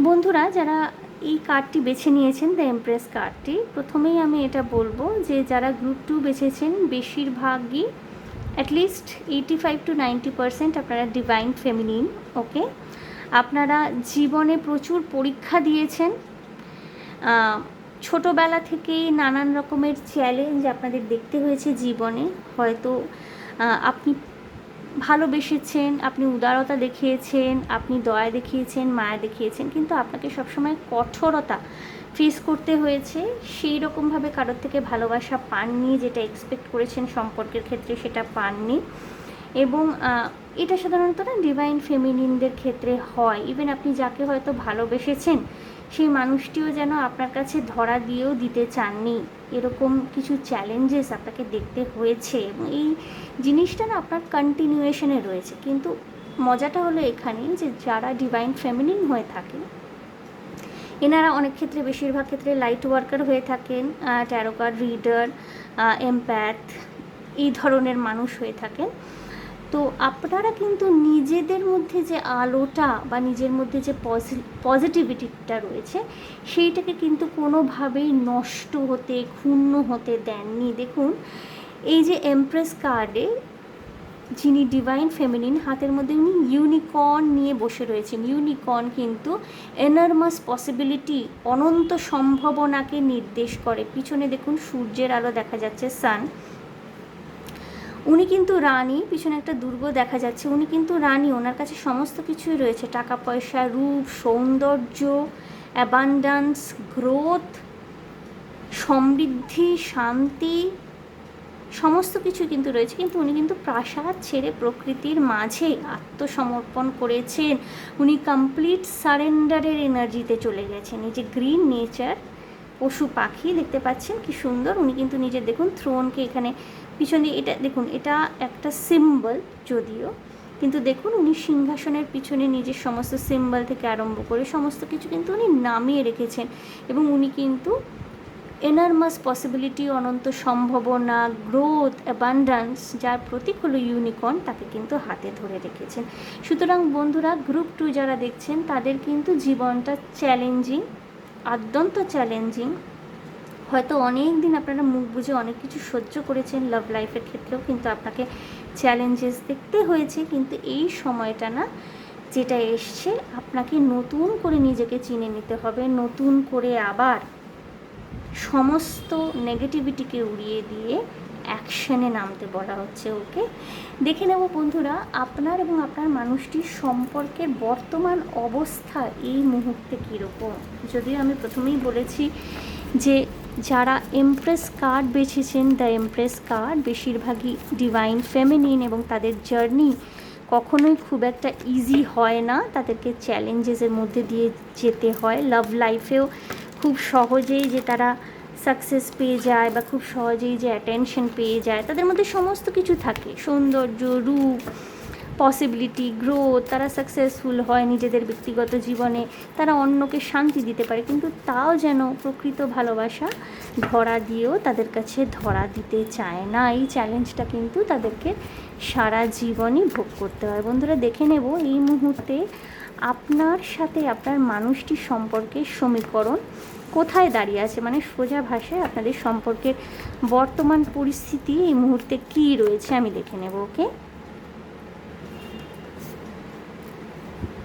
বন্ধুরা, যারা এই কার্ডটি বেছে নিয়েছেন, দ্য এমপ্রেস কার্ডটি, প্রথমেই আমি এটা বলবো যে যারা গ্রুপ 2 বেছেছেন, বেশিরভাগই অ্যাটলিস্ট 85 to 90% আপনারা ডিভাইন ফেমিনিন। ওকে, আপনারা জীবনে প্রচুর পরীক্ষা দিয়েছেন, ছোটোবেলা থেকেই নানান রকমের চ্যালেঞ্জ আপনাদের দেখতে হয়েছে জীবনে। হয়তো আপনি ভালোবেসেছেন, আপনি উদারতা দেখিয়েছেন, আপনি দয়া দেখিয়েছেন, মায়া দেখিয়েছেন, কিন্তু আপনাকে সবসময় কঠোরতা ফেস করতে হয়েছে। সেই রকমভাবে কারোর থেকে ভালোবাসা পাননি, যেটা এক্সপেক্ট করেছেন সম্পর্কের ক্ষেত্রে সেটা পাননি। এবং এটা সাধারণত না ডিভাইন ফেমিনিনদের ক্ষেত্রে হয়। ইভেন আপনি যাকে হয়তো ভালোবেসেছেন সেই মানুষটিও যেন আপনার কাছে ধরা দিয়েও দিতে চাননি, এরকম কিছু চ্যালেঞ্জেস আপনাকে দেখতে হয়েছে এবং এই জিনিসটা না আপনার কন্টিনিউয়েশনে রয়েছে। কিন্তু মজাটা হলো এখানে যে যারা ডিভাইন ফেমিনিন হয়ে থাকে, এনারা অনেক ক্ষেত্রে, বেশিরভাগ ক্ষেত্রে লাইট ওয়ার্কার হয়ে থাকেন, ট্যারো কার্ড রিডার, এমপ্যাথ, এই ধরনের মানুষ হয়ে থাকেন। তো আপনারা কিন্তু নিজেদের মধ্যে যে আলোটা বা নিজের মধ্যে যে পজিটিভিটিটা রয়েছে সেইটাকে কিন্তু কোনোভাবেই নষ্ট হতে, ক্ষুণ্ণ হতে দেননি। দেখুন, এই যে এমপ্রেস কার্ডে যিনি ডিভাইন ফেমিনিন, হাতের মধ্যে উনি ইউনিকর্ন নিয়ে বসে রয়েছেন। ইউনিকর্ন কিন্তু এনর্মাস পসিবিলিটি, অনন্ত সম্ভাবনাকে নির্দেশ করে। পিছনে দেখুন সূর্যের আলো দেখা যাচ্ছে, সান। উনি কিন্তু রানী, পিছনে একটা দুর্গ দেখা যাচ্ছে, উনি কিন্তু রানী, ওনার কাছে সমস্ত কিছুই রয়েছে, টাকা পয়সা, রূপ, সৌন্দর্য, অ্যাবান্ডান্স, গ্রোথ, সমৃদ্ধি, শান্তি, সমস্ত কিছু কিন্তু রয়েছে। কিন্তু উনি কিন্তু প্রাসাদ ছেড়ে প্রকৃতির মাঝে আত্মসমর্পণ করেছেন, উনি কমপ্লিট সারেন্ডারের এনার্জিতে চলে গেছেন। এই যে গ্রিন নেচার, পশু পাখি দেখতে পাচ্ছেন কি সুন্দর, উনি কিন্তু নিজের দেখুন থ্রোনকে এখানে পিছনে, এটা দেখুন এটা একটা সিম্বল যদিও, কিন্তু দেখুন উনি সিংহাসনের পিছনে নিজের সমস্ত সিম্বল থেকে আরম্ভ করে সমস্ত কিছু কিন্তু উনি নামিয়ে রেখেছেন, এবং উনি কিন্তু এনার্মাস পসিবিলিটি, অনন্ত সম্ভাবনা, গ্রোথ, অ্যাবান্ডান্স, যার প্রতীক হলো ইউনিকর্ন, তাকে কিন্তু হাতে ধরে রেখেছেন। সুতরাং বন্ধুরা, গ্রুপ 2 যারা দেখছেন তাদের কিন্তু জীবনটা চ্যালেঞ্জিং, অত্যন্ত চ্যালেঞ্জিং। হয়তো অনেক দিন আপনারা মুখ বুঝে অনেক কিছু সহ্য করেছেন লাভ লাইফের ক্ষেত্রেও, কিন্তু আপনাকে চ্যালেঞ্জেস দেখতে হয়েছে। কিন্তু এই সময়টা না, যেটা এসছে, আপনাকে নতুন করে নিজেকে চিনে নিতে হবে, নতুন করে আবার সমস্ত নেগেটিভিটিকে উড়িয়ে দিয়ে অ্যাকশনে নামতে বলা হচ্ছে। ওকে, দেখে নেব বন্ধুরা আপনার এবং আপনার মানুষটির সম্পর্কের বর্তমান অবস্থা এই মুহূর্তে কীরকম। যদিও আমি প্রথমেই বলেছি যে যারা এমপ্রেস কার্ড বেছেছেন, দ্য এমপ্রেস কার্ড বেশিরভাগই ডিভাইন ফেমিনিন, এবং তাদের জার্নি কখনোই খুব একটা ইজি হয় না, তাদেরকে চ্যালেঞ্জেসের মধ্যে দিয়ে যেতে হয়। লাভ লাইফেও খুব সহজেই যে তারা সাকসেস পেয়ে যায় বা খুব সহজেই যে অ্যাটেনশন পেয়ে যায়, তাদের মধ্যে সমস্ত কিছু থাকে, সৌন্দর্য, রূপ, পসিবিলিটি, গ্রোথ, তারা সাকসেসফুল হয় নিজেদের ব্যক্তিগত জীবনে, তারা অন্যকে শান্তি দিতে পারে, কিন্তু তাও যেন প্রকৃত ভালোবাসা ধরা দিয়েও তাদের কাছে ধরা দিতে চায় না। এই চ্যালেঞ্জটা কিন্তু তাদেরকে সারা জীবনই ভোগ করতে হয়। বন্ধুরা, দেখে নেব এই মুহূর্তে আপনার সাথে আপনার মানুষটির সম্পর্কে সমীকরণ কোথায় দাঁড়িয়ে আছে, মানে সোজা ভাষায় আপনাদের সম্পর্কের বর্তমান পরিস্থিতি এই মুহূর্তে কী রয়েছে আমি দেখে নেব। ওকে,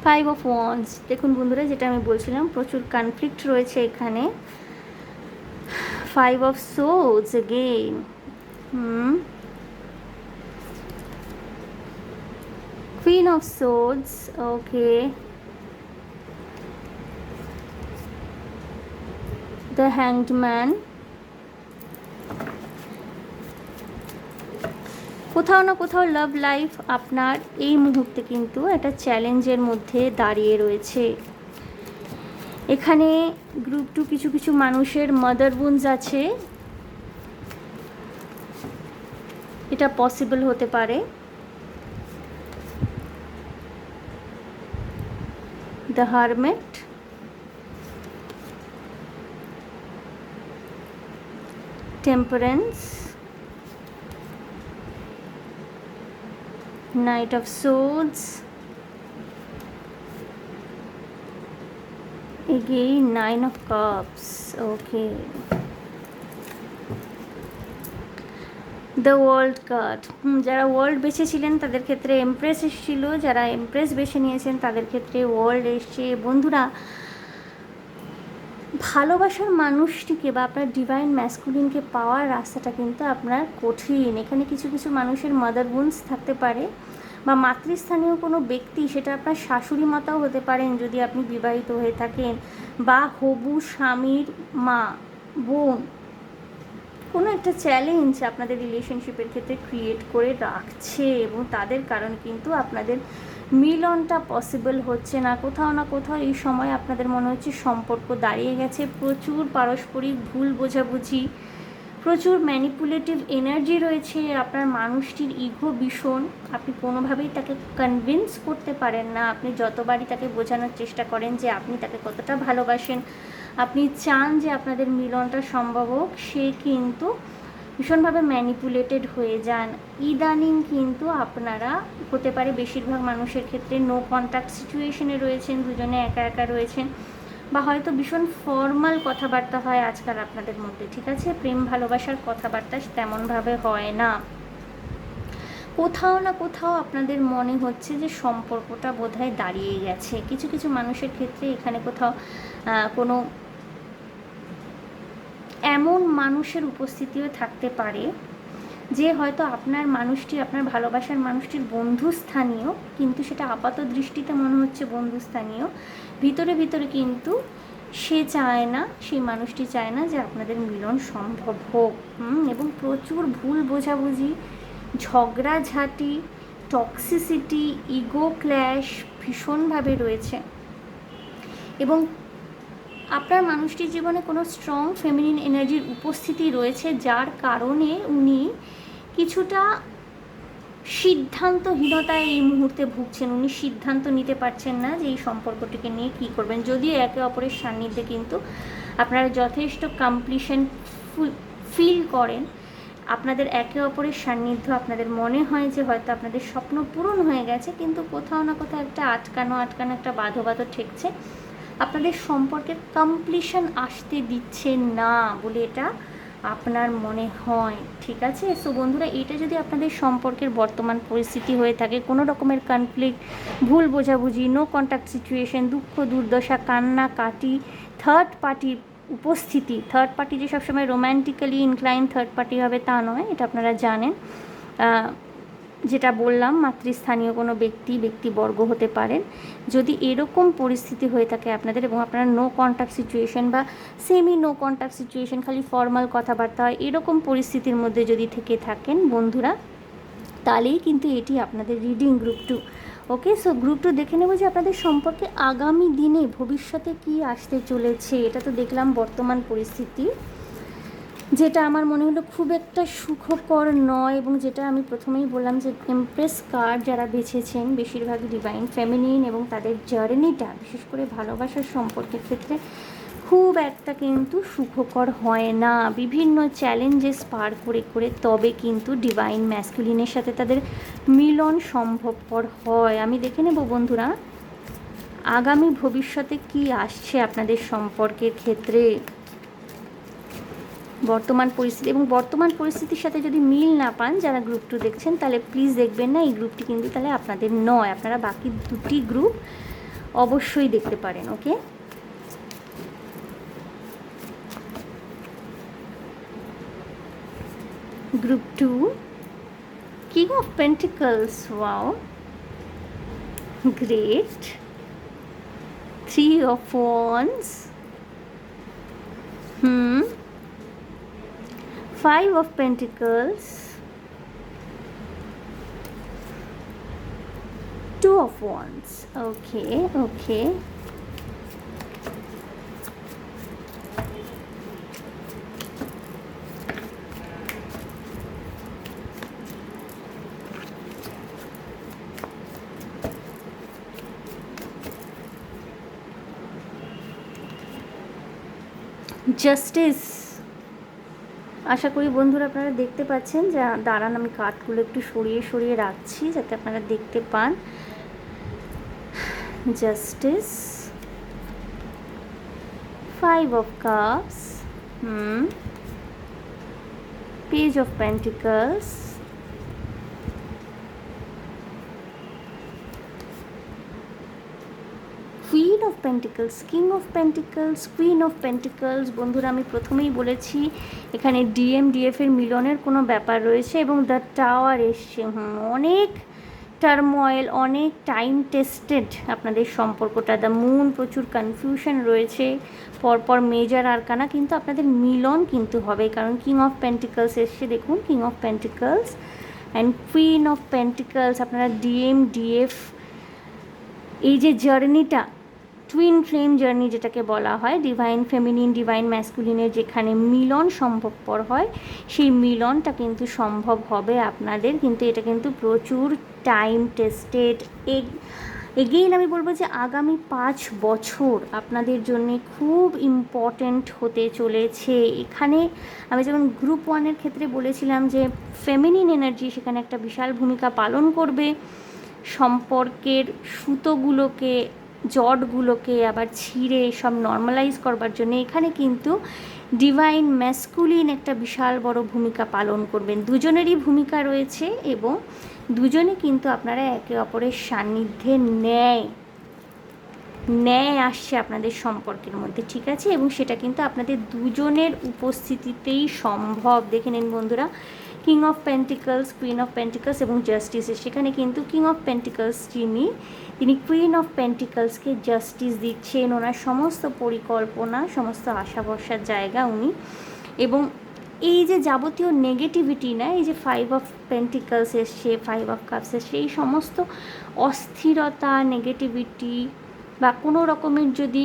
5 অফ ওয়ান্ডস, দেখুন বন্ধুরা, যেটা আমি বলছিলাম প্রচুর কনফ্লিক্ট রয়েছে এখানে। 5 of swords again, queen of swords, okay, the hanged man. কোথাও না কোথাও লাভ লাইফ আপনার এই মুহূর্তে কিন্তু একটা চ্যালেঞ্জের মধ্যে দাঁড়িয়ে রয়েছে। এখানে গ্রুপ 2 কিছু কিছু মানুষের মাদার উন্ডস আছে, এটা পসিবল হতে পারে। The hermit, temperance, Knight of Swords, again 9 of Cups, okay, the world card. যারা ওয়ার্ল্ড বেছেছিলেন তাদের ক্ষেত্রে এমপ্রেস এসেছিল, যারা এমপ্রেস বেছে নিয়েছেন তাদের ক্ষেত্রে ওয়ার্ল্ড এসছে। বন্ধুরা, ভালোবাসার মানুষটিকে বা আপনার ডিভাইন ম্যাসকুলিনকে পাওয়ার রাস্তাটা কিন্তু আপনার কঠিন। এখানে কিছু কিছু মানুষের মাদার উন্ডস থাকতে পারে, বা মাতৃস্থানীয় কোনো ব্যক্তি, সেটা আপনার শাশুড়ি মাতাও হতে পারেন যদি আপনি বিবাহিত হয়ে থাকেন, বা হবু স্বামীর মা, বোন, কোনো একটা চ্যালেঞ্জ আপনাদের রিলেশনশিপের ক্ষেত্রে ক্রিয়েট করে রাখছে, এবং তাদের কারণে কিন্তু আপনাদের মিলনটা পসিবল হচ্ছে না। কোথাও না কোথাও এই সময় আপনাদের মনে হচ্ছে সম্পর্ক দাঁড়িয়ে গেছে, প্রচুর পারস্পরিক ভুল বোঝাবুঝি, প্রচুর ম্যানিপুলেটিভ এনার্জি রয়েছে। আপনার মানুষটির ইগো ভীষণ, আপনি কোনোভাবেই তাকে কনভিন্স করতে পারেন না। আপনি যতবারই তাকে বোঝানোর চেষ্টা করেন যে আপনি তাকে কতটা ভালোবাসেন, আপনি চান যে আপনাদের মিলনটা সম্ভব হোক, সে কিন্তু ভীষণভাবে ম্যানিপুলেটেড হয়ে যান। ইদানিং কিন্তু আপনারা হতে পারে বেশিরভাগ মানুষের ক্ষেত্রে নো কন্ট্যাক্ট সিচুয়েশনে রয়েছেন, দুজনে একা একা রয়েছেন, বা হয়তো ভীষণ ফর্মাল কথাবার্তা হয় আজকাল আপনাদের মধ্যে, ঠিক আছে? প্রেম ভালোবাসার কথাবার্তা তেমনভাবে হয় না। কোথাও না কোথাও আপনাদের মনে হচ্ছে যে সম্পর্কটা বোধহয় দাঁড়িয়ে গেছে। কিছু কিছু মানুষের ক্ষেত্রে এখানে কোথাও কোনো এমন মানুষের উপস্থিতিও থাকতে পারে যে হয়তো আপনার মানুষটি, আপনার ভালোবাসার মানুষটির বন্ধুস্থানীয়, কিন্তু সেটা আপাত দৃষ্টিতে মনে হচ্ছে বন্ধুস্থানীয়, ভিতরে ভিতরে কিন্তু সে চায় না, সেই মানুষটি চায় না যে আপনাদের মিলন সম্ভব হোক। এবং প্রচুর ভুল বোঝাবুঝি, ঝগড়াঝাঁটি, টক্সিসিটি, ইগো ক্ল্যাশ ভীষণভাবে রয়েছে। এবং আপনার মানুষটির জীবনে কোনো স্ট্রং ফেমিনিন এনার্জির উপস্থিতি রয়েছে, যার কারণে উনি কিছুটা সিদ্ধান্তহীনতায় এই মুহূর্তে ভুগছেন। উনি সিদ্ধান্ত নিতে পারছেন না যে এই সম্পর্কটিকে নিয়ে কী করবেন। যদিও একে অপরের সান্নিধ্যে কিন্তু আপনারা যথেষ্ট কমপ্লিশন ফিল করেন, আপনাদের একে অপরের সান্নিধ্য, আপনাদের মনে হয় যে হয়তো আপনাদের স্বপ্ন পূরণ হয়ে গেছে, কিন্তু কোথাও না কোথাও একটা আটকানো একটা বাঁধো ঠেকছে, আপনাদের সম্পর্কের কমপ্লিশন আসতে দিচ্ছে না বলে এটা আপনার মনে হয়। ঠিক আছে? সো বন্ধুরা, এটা যদি আপনাদের সম্পর্কের বর্তমান পরিস্থিতি হয়ে থাকে, কোনো রকমের কনফ্লিক্ট, ভুল বোঝাবুঝি, নো কন্ট্যাক্ট সিচুয়েশন, দুঃখ দুর্দশা, কান্না কাটি, থার্ড পার্টির উপস্থিতি, থার্ড পার্টি যে সবসময় রোম্যান্টিক্যালি ইনক্লাইন থার্ড পার্টি হবে তা নয়, এটা আপনারা জানেন। যেটা বললাম, মাতৃস্থানীয় কোনো ব্যক্তিবর্গ হতে পারেন। যদি এরকম পরিস্থিতি হয়ে থাকে আপনাদের, এবং আপনারা নো কন্ট্যাক্ট সিচুয়েশন বা সেমি নো কন্ট্যাক্ট সিচুয়েশন, খালি ফর্মাল কথাবার্তা হয়, এরকম পরিস্থিতির মধ্যে যদি থেকে থাকেন বন্ধুরা, তাহলেই কিন্তু এটি আপনাদের রিডিং গ্রুপ 2। ওকে, সো গ্রুপ 2 দেখে নেব যে আপনাদের সম্পর্কে আগামী দিনে ভবিষ্যতে কি আসতে চলেছে। এটা তো দেখলাম বর্তমান পরিস্থিতি, যেটা আমার মনে হলো খুব একটা সুখকর নয়, এবং যেটা আমি প্রথমেই বললাম যে এমপ্রেস কার্ড যারা বেছেছেন বেশিরভাগই ডিভাইন ফেমিনিন, এবং তাদের জার্নিটা বিশেষ করে ভালোবাসার সম্পর্কের ক্ষেত্রে খুব একটা কিন্তু সুখকর হয় না। বিভিন্ন চ্যালেঞ্জেস পার করে করে তবে কিন্তু ডিভাইন ম্যাসকুলিনের সাথে তাদের মিলন সম্ভবপর হয়। আমি দেখে নেব বন্ধুরা আগামী ভবিষ্যতে কি আসছে আপনাদের সম্পর্কের ক্ষেত্রে, বর্তমান পরিস্থিতি। এবং বর্তমান পরিস্থিতির সাথে যদি মিল না পান যারা গ্রুপ 2 দেখছেন, তাহলে প্লিজ দেখবেন না, এই গ্রুপটি কিন্তু তাহলে আপনাদের নয়। আপনারা বাকি দুটি গ্রুপ অবশ্যই দেখতে পারেন। Okay, group 2, king of pentacles, wow, great, 3 of wands, 5 of pentacles, 2 of wands. Okay. Justice. আশা করি বন্ধুরা আপনারা দেখতে পাচ্ছেন। যা দাঁড়ান, আমি কার্ডগুলো একটু সরিয়ে রাখছি যাতে আপনারা দেখতে পান। Justice, 5 of cups, page of pentacles, queen of pentacles, king of pentacles, queen of pentacles. বন্ধুরা আমি প্রথমেই বলেছি এখানে ডিএফ এর মিলনের কোনো ব্যাপার রয়েছে, এবং দ্য টাওয়ার এসছে। অনেক টার্ময়েল, অনেক টাইম টেস্টেড আপনাদের সম্পর্কটা। দ্য মুন, প্রচুর কনফিউশন রয়েছে, পরপর মেজর আরকানা, কিন্তু আপনাদের মিলন কিন্তু হবে, কারণ কিং অফ পেন্টিকলস এসছে। দেখুন, king of pentacles and queen of pentacles. আপনারা ডিএফ এই যে জার্নিটা, টুইন ফ্লেম জার্নি যেটাকে বলা হয়, ডিভাইন ফেমিনিন ডিভাইন ম্যাসকুলিনের যেখানে মিলন সম্ভবপর হয়, সেই মিলনটা কিন্তু সম্ভব হবে আপনাদের। কিন্তু এটা কিন্তু প্রচুর টাইম টেস্টেড। এগেইন আমি বলবো যে আগামী 5 বছর আপনাদের জন্য খুব ইম্পর্ট্যান্ট হতে চলেছে। এখানে আমি যেমন গ্রুপ 1-এর ক্ষেত্রে বলেছিলাম যে ফেমিনিন এনার্জি সেখানে একটা বিশাল ভূমিকা পালন করবে, সম্পর্কের সুতোগুলোকে, জটগুলোকে আবার ছিঁড়ে সব নর্মালাইজ করবার জন্য এখানে কিন্তু ডিভাইন ম্যাসকুলিন একটা বিশাল বড় ভূমিকা পালন করবেন। দুজনেরই ভূমিকা রয়েছে, এবং দুজনে কিন্তু আপনারা একে অপরের সান্নিধ্যে ন্যায় আসছে আপনাদের সম্পর্কের মধ্যে। ঠিক আছে, এবং সেটা কিন্তু আপনাদের দুজনের উপস্থিতিতেই সম্ভব। দেখে নিন বন্ধুরা, king of pentacles, queen of pentacles এবং জাস্টিসের, সেখানে কিন্তু কিং অফ পেন্টিকলস যিনি, তিনি কুইন অফ পেন্টিকলসকে জাস্টিস দিচ্ছেন, ওনার সমস্ত পরিকল্পনা, সমস্ত আশা ভরসার জায়গা উনি। এবং এই যে যাবতীয় নেগেটিভিটি না, এই যে 5 অফ পেন্টিকলস এসছে, 5 অফ কাপস এসছে, এই সমস্ত অস্থিরতা, নেগেটিভিটি বা কোনো রকমের যদি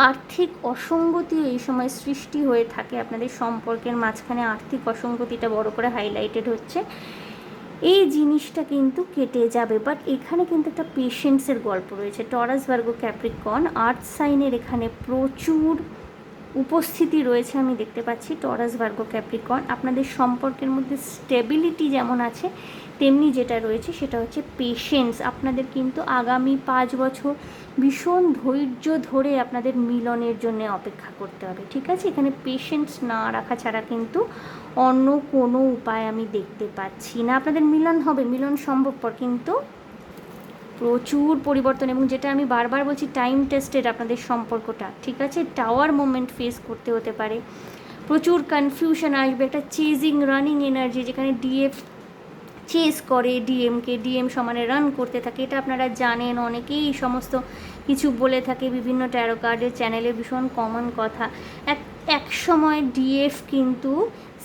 আর্থিক অসঙ্গতিও এই সময় সৃষ্টি হয়ে থাকে আপনাদের সম্পর্কের মাঝখানে, আর্থিক অসঙ্গতিটা বড় করে হাইলাইটেড হচ্ছে, এই জিনিসটা কিন্তু কেটে যাবে। বাট এখানে কিন্তু একটা পেশেন্সের গল্প রয়েছে। টরাস, ভার্গো, ক্যাপ্রিকন, আর্থ সাইনের এখানে প্রচুর উপস্থিতি রয়েছে আমি দেখতে পাচ্ছি। টরাস, ভার্গো, ক্যাপ্রিকন, আপনাদের সম্পর্কের মধ্যে স্টেবিলিটি যেমন আছে, তেমনি যেটা রয়েছে সেটা হচ্ছে পেশেন্স। আপনাদের কিন্তু আগামী 5 বছর ভীষণ ধৈর্য ধরে আপনাদের মিলনের জন্য অপেক্ষা করতে হবে, ঠিক আছে? এখানে পেশেন্স না রাখা ছাড়া কিন্তু অন্য কোনো উপায় আমি দেখতে পাচ্ছি না। আপনাদের মিলন হবে, মিলন সম্ভবপর, কিন্তু প্রচুর পরিবর্তন, এবং যেটা আমি বারবার বলছি, টাইম টেস্টেড আপনাদের সম্পর্কটা, ঠিক আছে? টাওয়ার মোমেন্ট ফেস করতে হতে পারে, প্রচুর কনফিউশন আসবে, একটা চেজিং রানিং এনার্জি, যেখানে ডিএফ চেস করে ডিএমকে, ডিএম সমানে রান করতে থাকে, এটা আপনারা জানেন, অনেকেই সমস্ত কিছু বলে থাকে বিভিন্ন ট্যারো কার্ডের চ্যানেলে, ভীষণ কমন কথা। এক সময় ডিএফ কিন্তু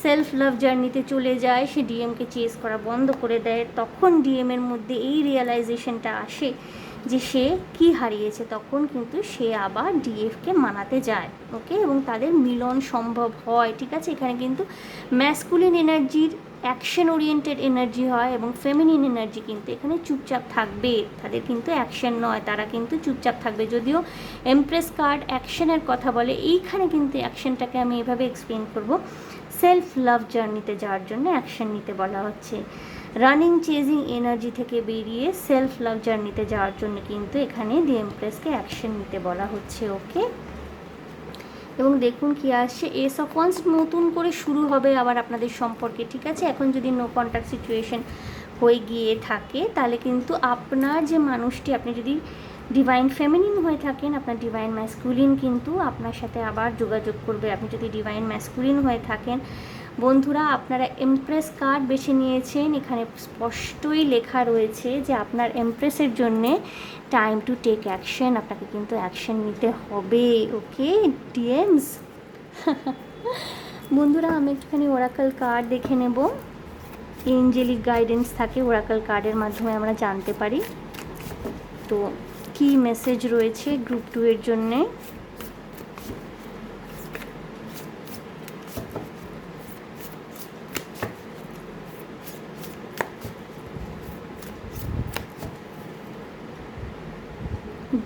সেলফ লাভ জার্নিতে চলে যায়, সে ডিএমকে চেস করা বন্ধ করে দেয়, তখন ডিএমের মধ্যে এই রিয়েলাইজেশনটা আসে যে সে কি হারিয়েছে, তখন কিন্তু সে আবার ডিএফকে মানাতে যায়, ওকে, এবং তাদের মিলন সম্ভব হয়, ঠিক আছে? এখানে কিন্তু ম্যাসকুলিন এনার্জির অ্যাকশন ওরিয়েন্টেড এনার্জি হয়, এবং ফেমিনিন এনার্জি কিন্তু এখানে চুপচাপ থাকবে, তাদের কিন্তু অ্যাকশন নয়, তারা কিন্তু চুপচাপ থাকবে। যদিও এমপ্রেস কার্ড অ্যাকশনের কথা বলে, এইখানে কিন্তু অ্যাকশনটাকে আমি এভাবে এক্সপ্লেন করব, সেলফ লাভ জার্নিতে যাওয়ার জন্য অ্যাকশন নিতে বলা হচ্ছে। রানিং চেজিং এনার্জি থেকে বেরিয়ে সেলফ লাভ জার্নিতে যাওয়ার জন্য কিন্তু এখানে দি এমপ্রেসকে অ্যাকশন নিতে বলা হচ্ছে, ওকে? এবং দেখুন কি আসছে, এস অফ ওয়ান্স, নতুন করে শুরু হবে আবার আপনাদের সম্পর্কে, ঠিক আছে? এখন যদি নো কন্ট্যাক্ট সিচুয়েশন হয়ে গিয়ে থাকে, তাহলে কিন্তু আপনার যে মানুষটি, আপনি যদি ডিভাইন ফেমিনিন হয়ে থাকেন, আপনার ডিভাইন ম্যাসকুলিন কিন্তু আপনার সাথে আবার যোগাযোগ করবে। আপনি যদি ডিভাইন ম্যাসকুলিন হয়ে থাকেন, বন্ধুরা, আপনারা এমপ্রেস কার্ড বেছে নিয়েছেন, এখানে স্পষ্টই লেখা রয়েছে যে আপনার এমপ্রেসের জন্যে টাইম টু টেক অ্যাকশন, আপনাকে কিন্তু অ্যাকশন নিতে হবে, ওকে ডিএমস? বন্ধুরা, আমি একটুখানি ওরাকল কার্ড দেখে নেব। এঞ্জেলিক গাইডেন্স থাকে ওরাকল কার্ডের মাধ্যমে, আমরা জানতে পারি। তো কি মেসেজ রয়েছে গ্রুপ 2 এর জন্যে?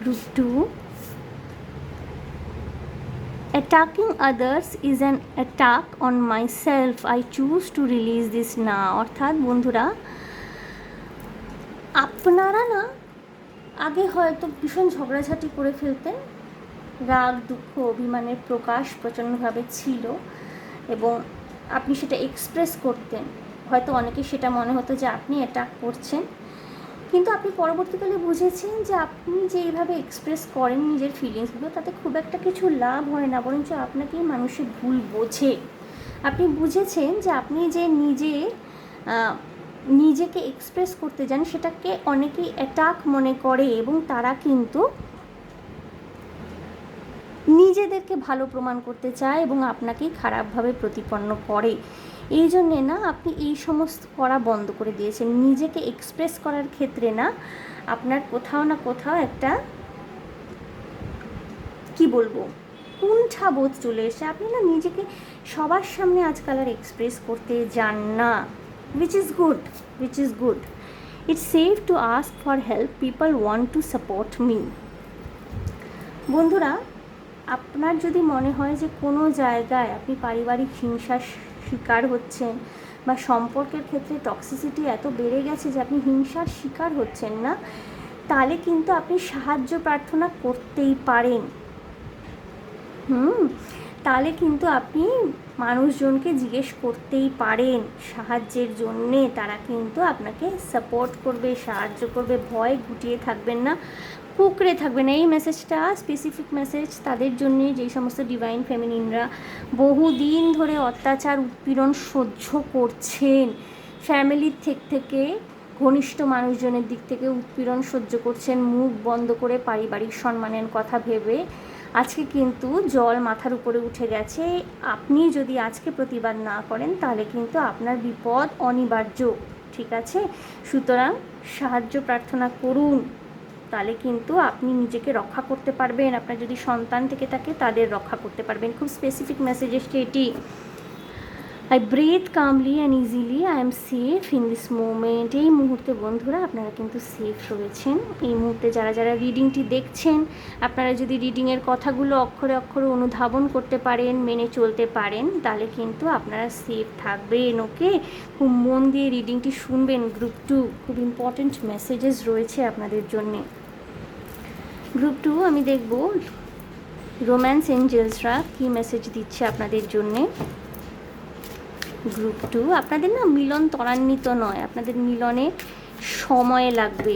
Group 2, attacking others is an attack on myself, I choose to release this now। অর্থাৎ বন্ধুরা, আপনারা না আগে হয়তো ভীষণ ঝগড়াঝাটি করে ফেলতেন, রাগ, দুঃখ, অভিমানের প্রকাশ প্রচণ্ডভাবে ছিল, এবং আপনি সেটা এক্সপ্রেস করতেন। হয়তো অনেকে সেটা মনে হতো যে আপনি অ্যাটাক করছেন, কিন্তু আপনি পরবর্তীকালে বুঝেছেন যে আপনি যে এইভাবে এক্সপ্রেস করেন নিজের ফিলিংসগুলো, তাতে খুব একটা কিছু লাভ হয় না, বরঞ্চ আপনাকেই মানুষের ভুল বোঝে। আপনি বুঝেছেন যে আপনি যে নিজেকে এক্সপ্রেস করতে যান, সেটাকে অনেকেই অ্যাটাক মনে করে, এবং তারা কিন্তু নিজেদেরকে ভালো প্রমাণ করতে চায় এবং আপনাকেই খারাপভাবে প্রতিপন্ন করে। এই জন্যে না আপনি এই সমস্ত করা বন্ধ করে দিয়েছেন। নিজেকে এক্সপ্রেস করার ক্ষেত্রে না আপনার কোথাও না কোথাও একটা, কি বলবো, কুণ্ঠাবোধ চলে এসে, আপনি না নিজেকে সবার সামনে আজকাল আর এক্সপ্রেস করতে যান না, which is good. It's safe to ask for help, people want to support me। বন্ধুরা, আপনার যদি মনে হয় যে কোনো জায়গায় আপনি পারিবারিক হিংসার শিকার হচ্ছেন, বা সম্পর্কের ক্ষেত্রে টক্সিসিটি এত বেড়ে গেছে যে আপনি হিংসার শিকার হচ্ছেন না, তাহলে কিন্তু আপনি সাহায্য প্রার্থনা করতেই পারেন। তাহলে কিন্তু আপনি মানুষজনকে জিজ্ঞেস করতেই পারেন সাহায্যের জন্যে, তারা কিন্তু আপনাকে সাপোর্ট করবে, সাহায্য করবে। ভয় গুটিয়ে থাকবেন না, কুঁকড়ে থাকবেন। এই মেসেজটা স্পেসিফিক মেসেজ তাদের জন্যে যেই সমস্ত ডিভাইন ফেমিনিনরা বহুদিন ধরে অত্যাচার উৎপীড়ন সহ্য করছেন, ফ্যামিলির থেকে ঘনিষ্ঠ মানুষজনের দিক থেকে উৎপীড়ন সহ্য করছেন মুখ বন্ধ করে, পারিবারিক সম্মানের কথা ভেবে। আজকে কিন্তু জল মাথার উপরে উঠে গেছে। আপনি যদি আজকে প্রতিবাদ না করেন তাহলে কিন্তু আপনার বিপদ অনিবার্য, ঠিক আছে? সুতরাং সাহায্য প্রার্থনা করুন, তাহলে কিন্তু আপনি নিজেকে রক্ষা করতে পারবেন। আপনার যদি সন্তান থেকে থাকে তাদের রক্ষা করতে পারবেন। খুব স্পেসিফিক মেসেজ এসছে এটি। I breathe calmly and easily, I am safe in this moment. এই মুহূর্তে বন্ধুরা আপনারা কিন্তু সেফ রয়েছেন। এই মুহূর্তে যারা যারা রিডিংটি দেখছেন, আপনারা যদি রিডিংয়ের কথাগুলো অক্ষরে অক্ষরে অনুধাবন করতে পারেন, মেনে চলতে পারেন, তাহলে কিন্তু আপনারা সেফ থাকবেন। ওকে, খুব মন দিয়ে রিডিংটি শুনবেন। গ্রুপ 2 খুব ইম্পর্ট্যান্ট মেসেজেস রয়েছে আপনাদের জন্যে। গ্রুপ 2 আমি দেখব রোম্যান্স এঞ্জেলসরা কী মেসেজ দিচ্ছে আপনাদের জন্যে। গ্রুপ 2 আপনাদের না মিলন ত্বরান্বিত নয়, আপনাদের মিলনে সময় লাগবে।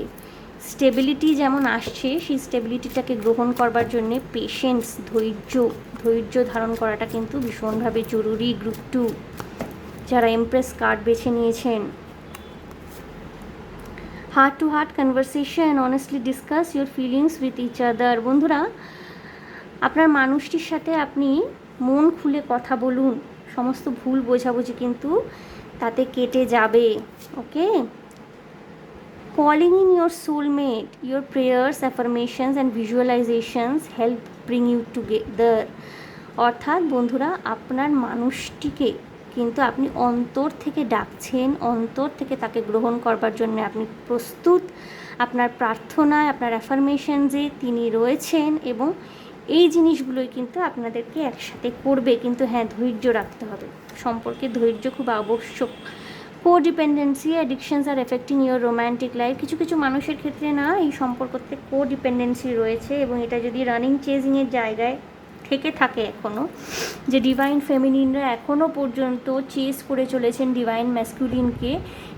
স্টেবিলিটি যেমন আসছে, সেই স্টেবিলিটিটাকে গ্রহণ করবার জন্যে পেশেন্স, ধৈর্য ধারণ করাটা কিন্তু ভীষণভাবে জরুরি। গ্রুপ 2 যারা এমপ্রেস কার্ড বেছে নিয়েছেন, heart to heart conversation, honestly discuss your feelings with each other. বন্ধুরা, আপনার মানুষটির সাথে আপনি মন খুলে কথা বলুন, সমস্ত ভুল বোঝাবুঝি কিন্তু তাতে কেটে যাবে। Okay, calling in your soulmate, your prayers, affirmations and visualisations help bring you together. অর্থাৎ বন্ধুরা, আপনার মানুষটিকে কিন্তু আপনি অন্তর থেকে ডাকছেন, অন্তর থেকে তাকে গ্রহণ করবার জন্য আপনি প্রস্তুত। আপনার প্রার্থনায়, আপনার অ্যাফার্মেশনসে তিনি রয়েছেন এবং এই জিনিসগুলোই কিন্তু আপনাদেরকে একসাথে করবে। কিন্তু হ্যাঁ, ধৈর্য রাখতে হবে, সম্পর্কে ধৈর্য খুব আবশ্যক। Codependency addictions are affecting your romantic life. কিছু কিছু মানুষের ক্ষেত্রে না এই সম্পর্কতে কোডিপেন্ডেন্সি রয়েছে এবং এটা যদি রানিং চেজিংয়ের জায়গায় থেকে থাকে এখনও, যে ডিভাইন ফেমিনিনরা এখনও পর্যন্ত চেস করে চলেছেন ডিভাইন ম্যাসকুলিনকে,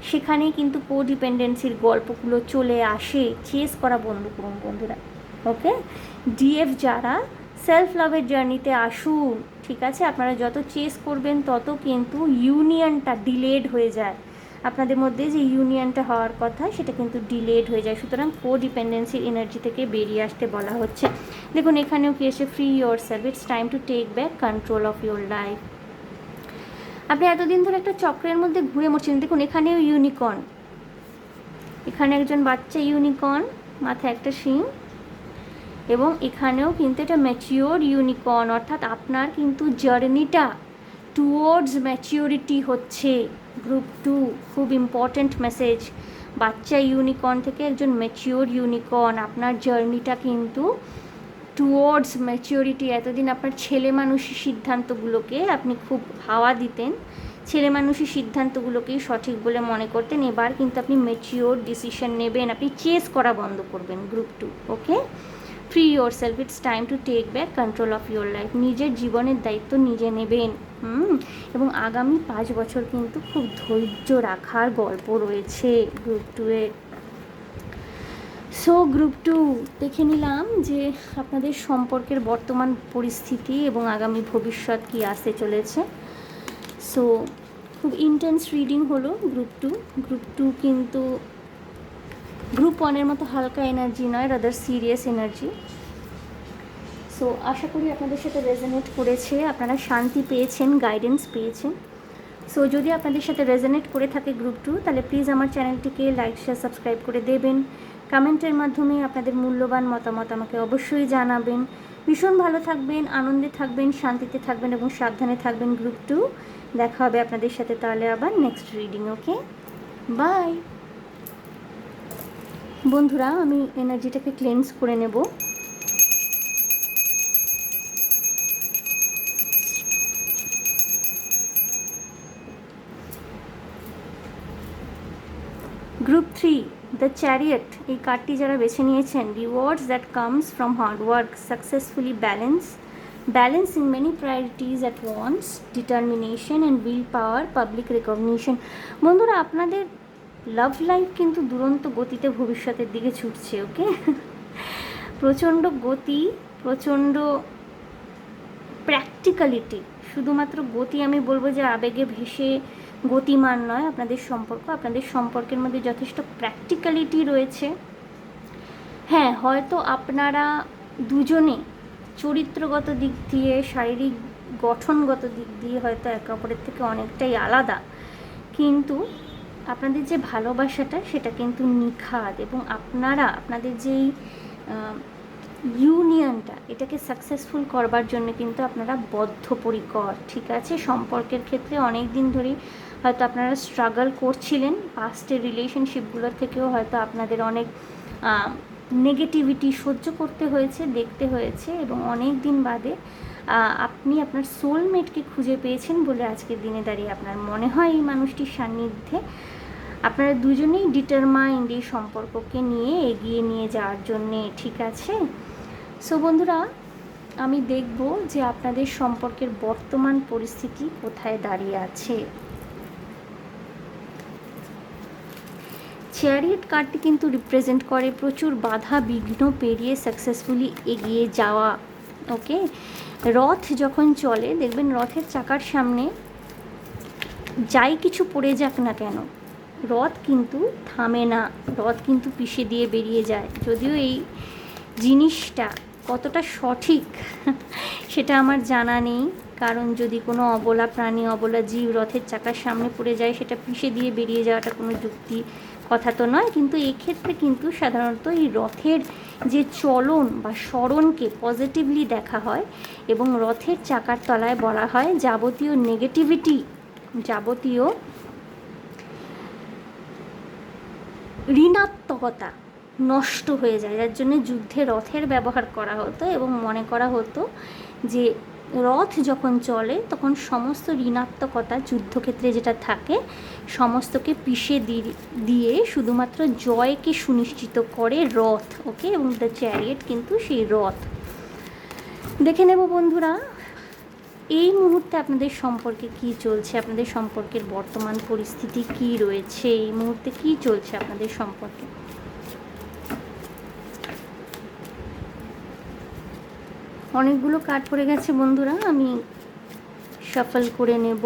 সেখানেই কিন্তু কোডিপেন্ডেন্সির গল্পগুলো চলে আসে। চেস করা বন্ধ করুন বন্ধুরা। ওকে, ডিএফ যারা সেলফ লাভের জার্নিতে আসুন, ঠিক আছে? আপনারা যত চেস করবেন তত কিন্তু ইউনিয়নটা ডিলেড হয়ে যায়। আপনাদের মধ্যে যে ইউনিয়নটা হওয়ার কথা সেটা কিন্তু ডিলেড হয়ে যায়। সুতরাং কোডিপেন্ডেন্সির এনার্জি থেকে বেরিয়ে আসতে বলা হচ্ছে। দেখুন এখানেও কি এসে, free yourself, it's time to take back control of your life. আপনি এতদিন ধরে একটা চক্রের মধ্যে ঘুরে মরছেন। দেখুন এখানেও ইউনিকর্ন, এখানে একজন বাচ্চা ইউনিকর্ন, মাথায় একটা শিং, এবং এখানেও কিন্তু এটা ম্যাচিওর ইউনিকর্ন। অর্থাৎ আপনার কিন্তু জার্নিটা টুয়ার্ডস ম্যাচিওরিটি হচ্ছে। গ্রুপ 2 খুব ইম্পর্ট্যান্ট মেসেজ। বাচ্চা ইউনিকর্ন থেকে একজন ম্যাচিওর ইউনিকর্ন, আপনার জার্নিটা কিন্তু টুয়ার্ডস ম্যাচিওরিটি। এতদিন আপনার ছেলে মানুষের সিদ্ধান্তগুলোকে আপনি খুব হাওয়া দিতেন, ছেলে মানুষের সিদ্ধান্তগুলোকেই সঠিক বলে মনে করতেন। এবার কিন্তু আপনি ম্যাচিওর ডিসিশন নেবেন, আপনি চেস করা বন্ধ করবেন। Group 2 okay, free yourself, it's time to take back control of your life. নিজের জীবনের দায়িত্ব নিজে নেবেন। এবং আগামী 5 বছর কিন্তু খুব ধৈর্য রাখার গল্প রয়েছে গ্রুপ 2 এর। সো গ্রুপ 2 দেখে নিলাম যে আপনাদের সম্পর্কের বর্তমান পরিস্থিতি এবং আগামী ভবিষ্যৎ কী আসতে চলেছে। সো খুব ইন্টেন্স রিডিং হলো গ্রুপ 2। গ্রুপ 2 কিন্তু গ্রুপ 1-এর মতো হালকা এনার্জি নয়, রাদার সিরিয়াস এনার্জি। সো আশা করি আপনাদের সাথে রেজোনেট করেছে, আপনারা শান্তি পেয়েছেন, গাইডেন্স পেয়েছেন। সো যদি আপনাদের সাথে রেজোনেট করে থাকে গ্রুপ 2, তাহলে প্লিজ আমার চ্যানেলটিকে লাইক, শেয়ার, সাবস্ক্রাইব করে দেবেন। কমেন্টের মাধ্যমে আপনাদের মূল্যবান মতামত আমাকে অবশ্যই জানাবেন। ভীষণ ভালো থাকবেন, আনন্দে থাকবেন, শান্তিতে থাকবেন এবং সাবধানে থাকবেন গ্রুপ 2। দেখা হবে আপনাদের সাথে তাহলে আবার নেক্সট রিডিং। ওকে, বাই বন্ধুরা। আমি এনার্জিটাকে ক্লেন্স করে নেব। গ্রুপ 3 দ্য চ্যারিয়ট, এই কার্ডটি যারা বেছে নিয়েছেন, rewards that comes from hard work, successfully balancing many priorities at once, determination and willpower, public recognition। বন্ধুরা, আপনাদের লাভ লাইফ কিন্তু দুরন্ত গতিতে ভবিষ্যতের দিকে ছুটছে। ওকে, প্রচণ্ড গতি, প্রচণ্ড প্র্যাকটিক্যালিটি। শুধুমাত্র গতি আমি বলবো যে আবেগে ভেসে গতিমান নয় আপনাদের সম্পর্ক, আপনাদের সম্পর্কের মধ্যে যথেষ্ট প্র্যাকটিক্যালিটি রয়েছে। হ্যাঁ, হয়তো আপনারা দুজনে চরিত্রগত দিক দিয়ে, শারীরিক গঠনগত দিক দিয়ে হয়তো একে অপরের থেকে অনেকটাই আলাদা, কিন্তু আপনাদের যে ভালোবাসাটা সেটা কিন্তু নিখাদ, এবং আপনারা আপনাদের যেই ইউনিয়নটা এটাকে সাকসেসফুল করবার জন্য কিন্তু আপনারা বদ্ধপরিকর, ঠিক আছে। সম্পর্কের ক্ষেত্রে অনেক দিন ধরেই হয়তো আপনারা স্ট্রাগল করছিলেন, পাস্টের রিলেশনশিপগুলোর থেকেও হয়তো আপনাদের অনেক নেগেটিভিটি সহ্য করতে হয়েছে, দেখতে হয়েছে, এবং অনেক দিন বাদে আপনি আপনার সোলমেটকে খুঁজে পেয়েছেন বলে আজকের দিনে দাঁড়িয়ে আপনার মনে হয় এই মানুষটির সান্নিধ্যে আপনারা দুজনেই ডিটারমাইন্ড এই সম্পর্ককে নিয়ে এগিয়ে নিয়ে যাওয়ার জন্যে, ঠিক আছে। সো বন্ধুরা, আমি দেখব যে আপনাদের সম্পর্কের বর্তমান পরিস্থিতি কোথায় দাঁড়িয়ে আছে। চ্যারিয়েট কার্ডটি কিন্তু রিপ্রেজেন্ট করে প্রচুর বাধা বিঘ্ন পেরিয়ে সাকসেসফুলি এগিয়ে যাওয়া। ওকে, রথ যখন চলে দেখবেন রথের চাকার সামনে যাই কিছু পড়ে যাক না কেন, রথ কিন্তু থামে না, রথ কিন্তু পিষে দিয়ে বেরিয়ে যায়। যদিও এই জিনিসটা কতটা সঠিক সেটা আমার জানা নেই, কারণ যদি কোনো অবলা প্রাণী, অবলা জীব রথের চাকার সামনে পড়ে যায়, সেটা পিষে দিয়ে বেরিয়ে যাওয়াটা কোনো যুক্তি কথা তো নয়। কিন্তু এক্ষেত্রে কিন্তু সাধারণত এই রথের যে চলন বা স্মরণকে পজিটিভলি দেখা হয়, এবং রথের চাকার তলায় বলা হয় যাবতীয় নেগেটিভিটি, যাবতীয় ঋণাত্মকতা নষ্ট হয়ে যায়, যার জন্য যুদ্ধে রথের ব্যবহার করা হতো, এবং মনে করা হতো যে রথ যখন চলে তখন সমস্ত ঋণাত্মকতা যুদ্ধক্ষেত্রে যেটা থাকে সমস্তকে পিষে দিয়ে শুধুমাত্র জয়কে সুনিশ্চিত করে রথ। ওকে, এবং দ্য চ্যারিয়েট কিন্তু সেই রথ। দেখে নেব বন্ধুরা এই মুহূর্তে আপনাদের সম্পর্কে কি চলছে, আপনাদের সম্পর্কের বর্তমান পরিস্থিতি কি রয়েছে, এই মুহূর্তে কি চলছে আপনাদের সম্পর্কে। অনেকগুলো কার্ড পড়ে গেছে বন্ধুরা, আমি শাফল করে নেব।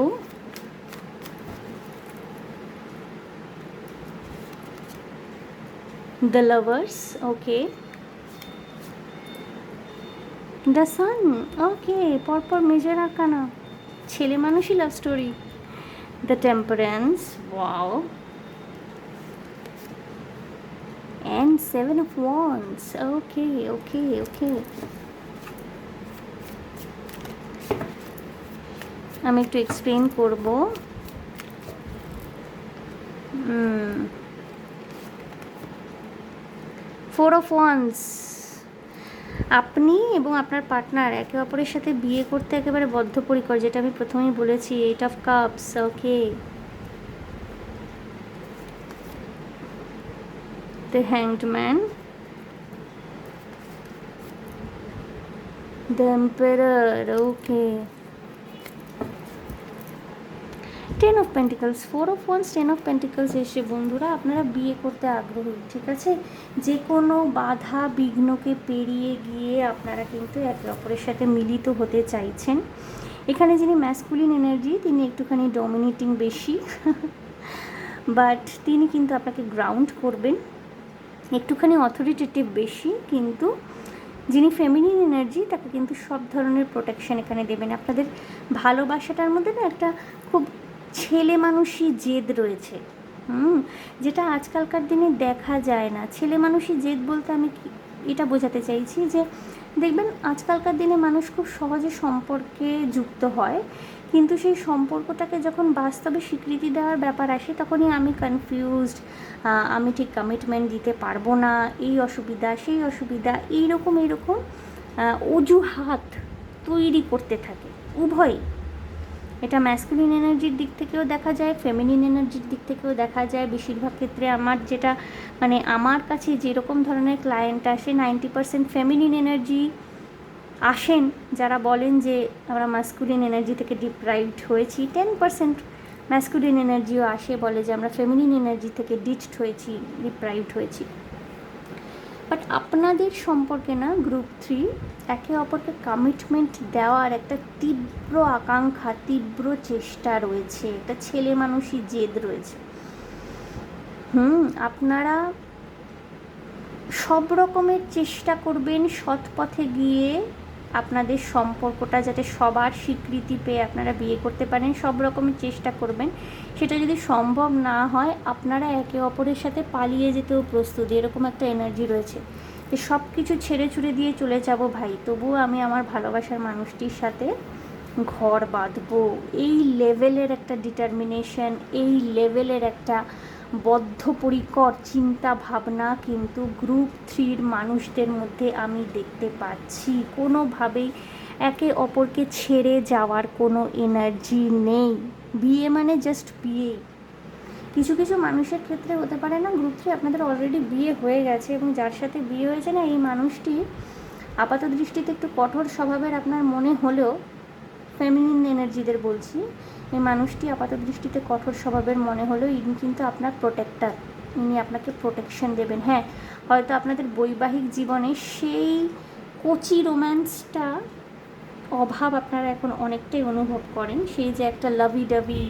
The lovers, okay, the sun, okay, পরপর মেজর আকানা, ছেলে মানুষই love story, the temperance, wow, and 7 of Wands, okay okay okay. আমি একটু এক্সপ্লেন করব। 4 of Wands, আপনি এবং আপনার পার্টনার একে অপরের সাথে বিয়ে করতে একেবারে বদ্ধপরিকর, যেটা আমি প্রথমেই বলেছি। 8 of Cups, okay, the hanged man, the emperor, okay, 10 of Pentacles, 4 of Wands, 10 of Pentacles এসে বন্ধুরা আপনারা বিয়ে করতে আগ্রহী, ঠিক আছে। যে কোনো বাধা বিঘ্নকে পেরিয়ে গিয়ে আপনারা কিন্তু একে অপরের সাথে মিলিত হতে চাইছেন। এখানে যিনি ম্যাসকুলিন এনার্জি তিনি একটুখানি ডমিনেটিং বেশি বাট তিনি কিন্তু আপনাকে গ্রাউন্ড করবেন, একটুখানি অথরিটেটিভ বেশি, কিন্তু যিনি ফেমিনিন এনার্জি তাকে কিন্তু সব ধরনের প্রোটেকশন এখানে দেবেন। আপনাদের ভালোবাসাটার মধ্যে না একটা খুব ছেলে মানুষই জেদ রয়েছে, যেটা আজকালকার দিনে দেখা যায় না। ছেলে মানুষই জেদ বলতে আমি এটা বোঝাতে চাইছি যে দেখবেন আজকালকার দিনে মানুষ খুব সহজে সম্পর্কে যুক্ত হয়, কিন্তু সেই সম্পর্কটাকে যখন বাস্তবে স্বীকৃতি দেওয়ার ব্যাপার আসে তখনই আমি কনফিউজড, আমি ঠিক কমিটমেন্ট দিতে পারবো না, এই অসুবিধা সেই অসুবিধা, এইরকম অজুহাত তৈরি করতে থাকে উভয়ই। এটা ম্যাসকুলিন এনার্জির দিক থেকেও দেখা যায়, ফেমিনিন এনার্জির দিক থেকেও দেখা যায়। বেশিরভাগ ক্ষেত্রে আমার যেটা মানে আমার কাছে যেরকম ধরনের ক্লায়েন্ট আসে 90% ফেমিনিন এনার্জি আসেন, যারা বলেন যে আমরা ম্যাসকুলিন এনার্জি থেকে ডিপ্রাইভড হয়েছি। 10% ম্যাসকুলিন এনার্জিও আসে, বলে যে আমরা ফেমিনিন এনার্জি থেকে ডিচড হয়েছি, ডিপ্রাইভড হয়েছি। বাট আপনাদের সম্পর্কে না গ্রুপ 3 একে অপরকে কমিটমেন্ট দেওয়ার একটা তীব্র আকাঙ্ক্ষা, তীব্র চেষ্টা রয়েছে, একটা ছেলে মানুষই জেদ রয়েছে। আপনারা সব রকমের চেষ্টা করবেন সৎ পথে গিয়ে আপনাদের সম্পর্কটা যাতে সবার স্বীকৃতি পেয়ে আপনারা বিয়ে করতে পারেন, সব রকমের চেষ্টা করবেন। সেটা যদি সম্ভব না হয়, আপনারা একে অপরের সাথে পালিয়ে যেতেও প্রস্তুত, এরকম একটা এনার্জি রয়েছে যে সব কিছু ছেড়ে ছুড়ে দিয়ে চলে যাব ভাই, তবুও আমি আমার ভালোবাসার মানুষটির সাথে ঘর বাঁধবো। এই লেভেলের একটা ডিটারমিনেশন, এই লেভেলের একটা বদ্ধপরিকর চিন্তা ভাবনা কিন্তু গ্রুপ 3 মানুষদের মধ্যে আমি দেখতে পাচ্ছি। কোনোভাবেই একে অপরকে ছেড়ে যাওয়ার কোনো এনার্জি নেই। বিয়ে মানে জাস্ট বিয়ে। কিছু কিছু মানুষের ক্ষেত্রে হতে পারে না গ্রুপ 3 আপনাদের অলরেডি বিয়ে হয়ে গেছে, এবং যার সাথে বিয়ে হয়েছে না, এই মানুষটি আপাত দৃষ্টিতে একটু কঠোর স্বভাবের আপনার মনে হলেও, ফেমিনিন এনার্জিদের বলছি, এই মানুষটি আপাত দৃষ্টিতে কঠোর স্বভাবের মনে হলেও ইনি কিন্তু আপনার প্রোটেক্টার, ইনি আপনাকে প্রোটেকশন দেবেন। হ্যাঁ, হয়তো আপনাদের বৈবাহিক জীবনে সেই কোচি রোম্যান্সটা অভাব আপনারা এখন অনেকটাই অনুভব করেন, সেই যে একটা লাভি ডাভি,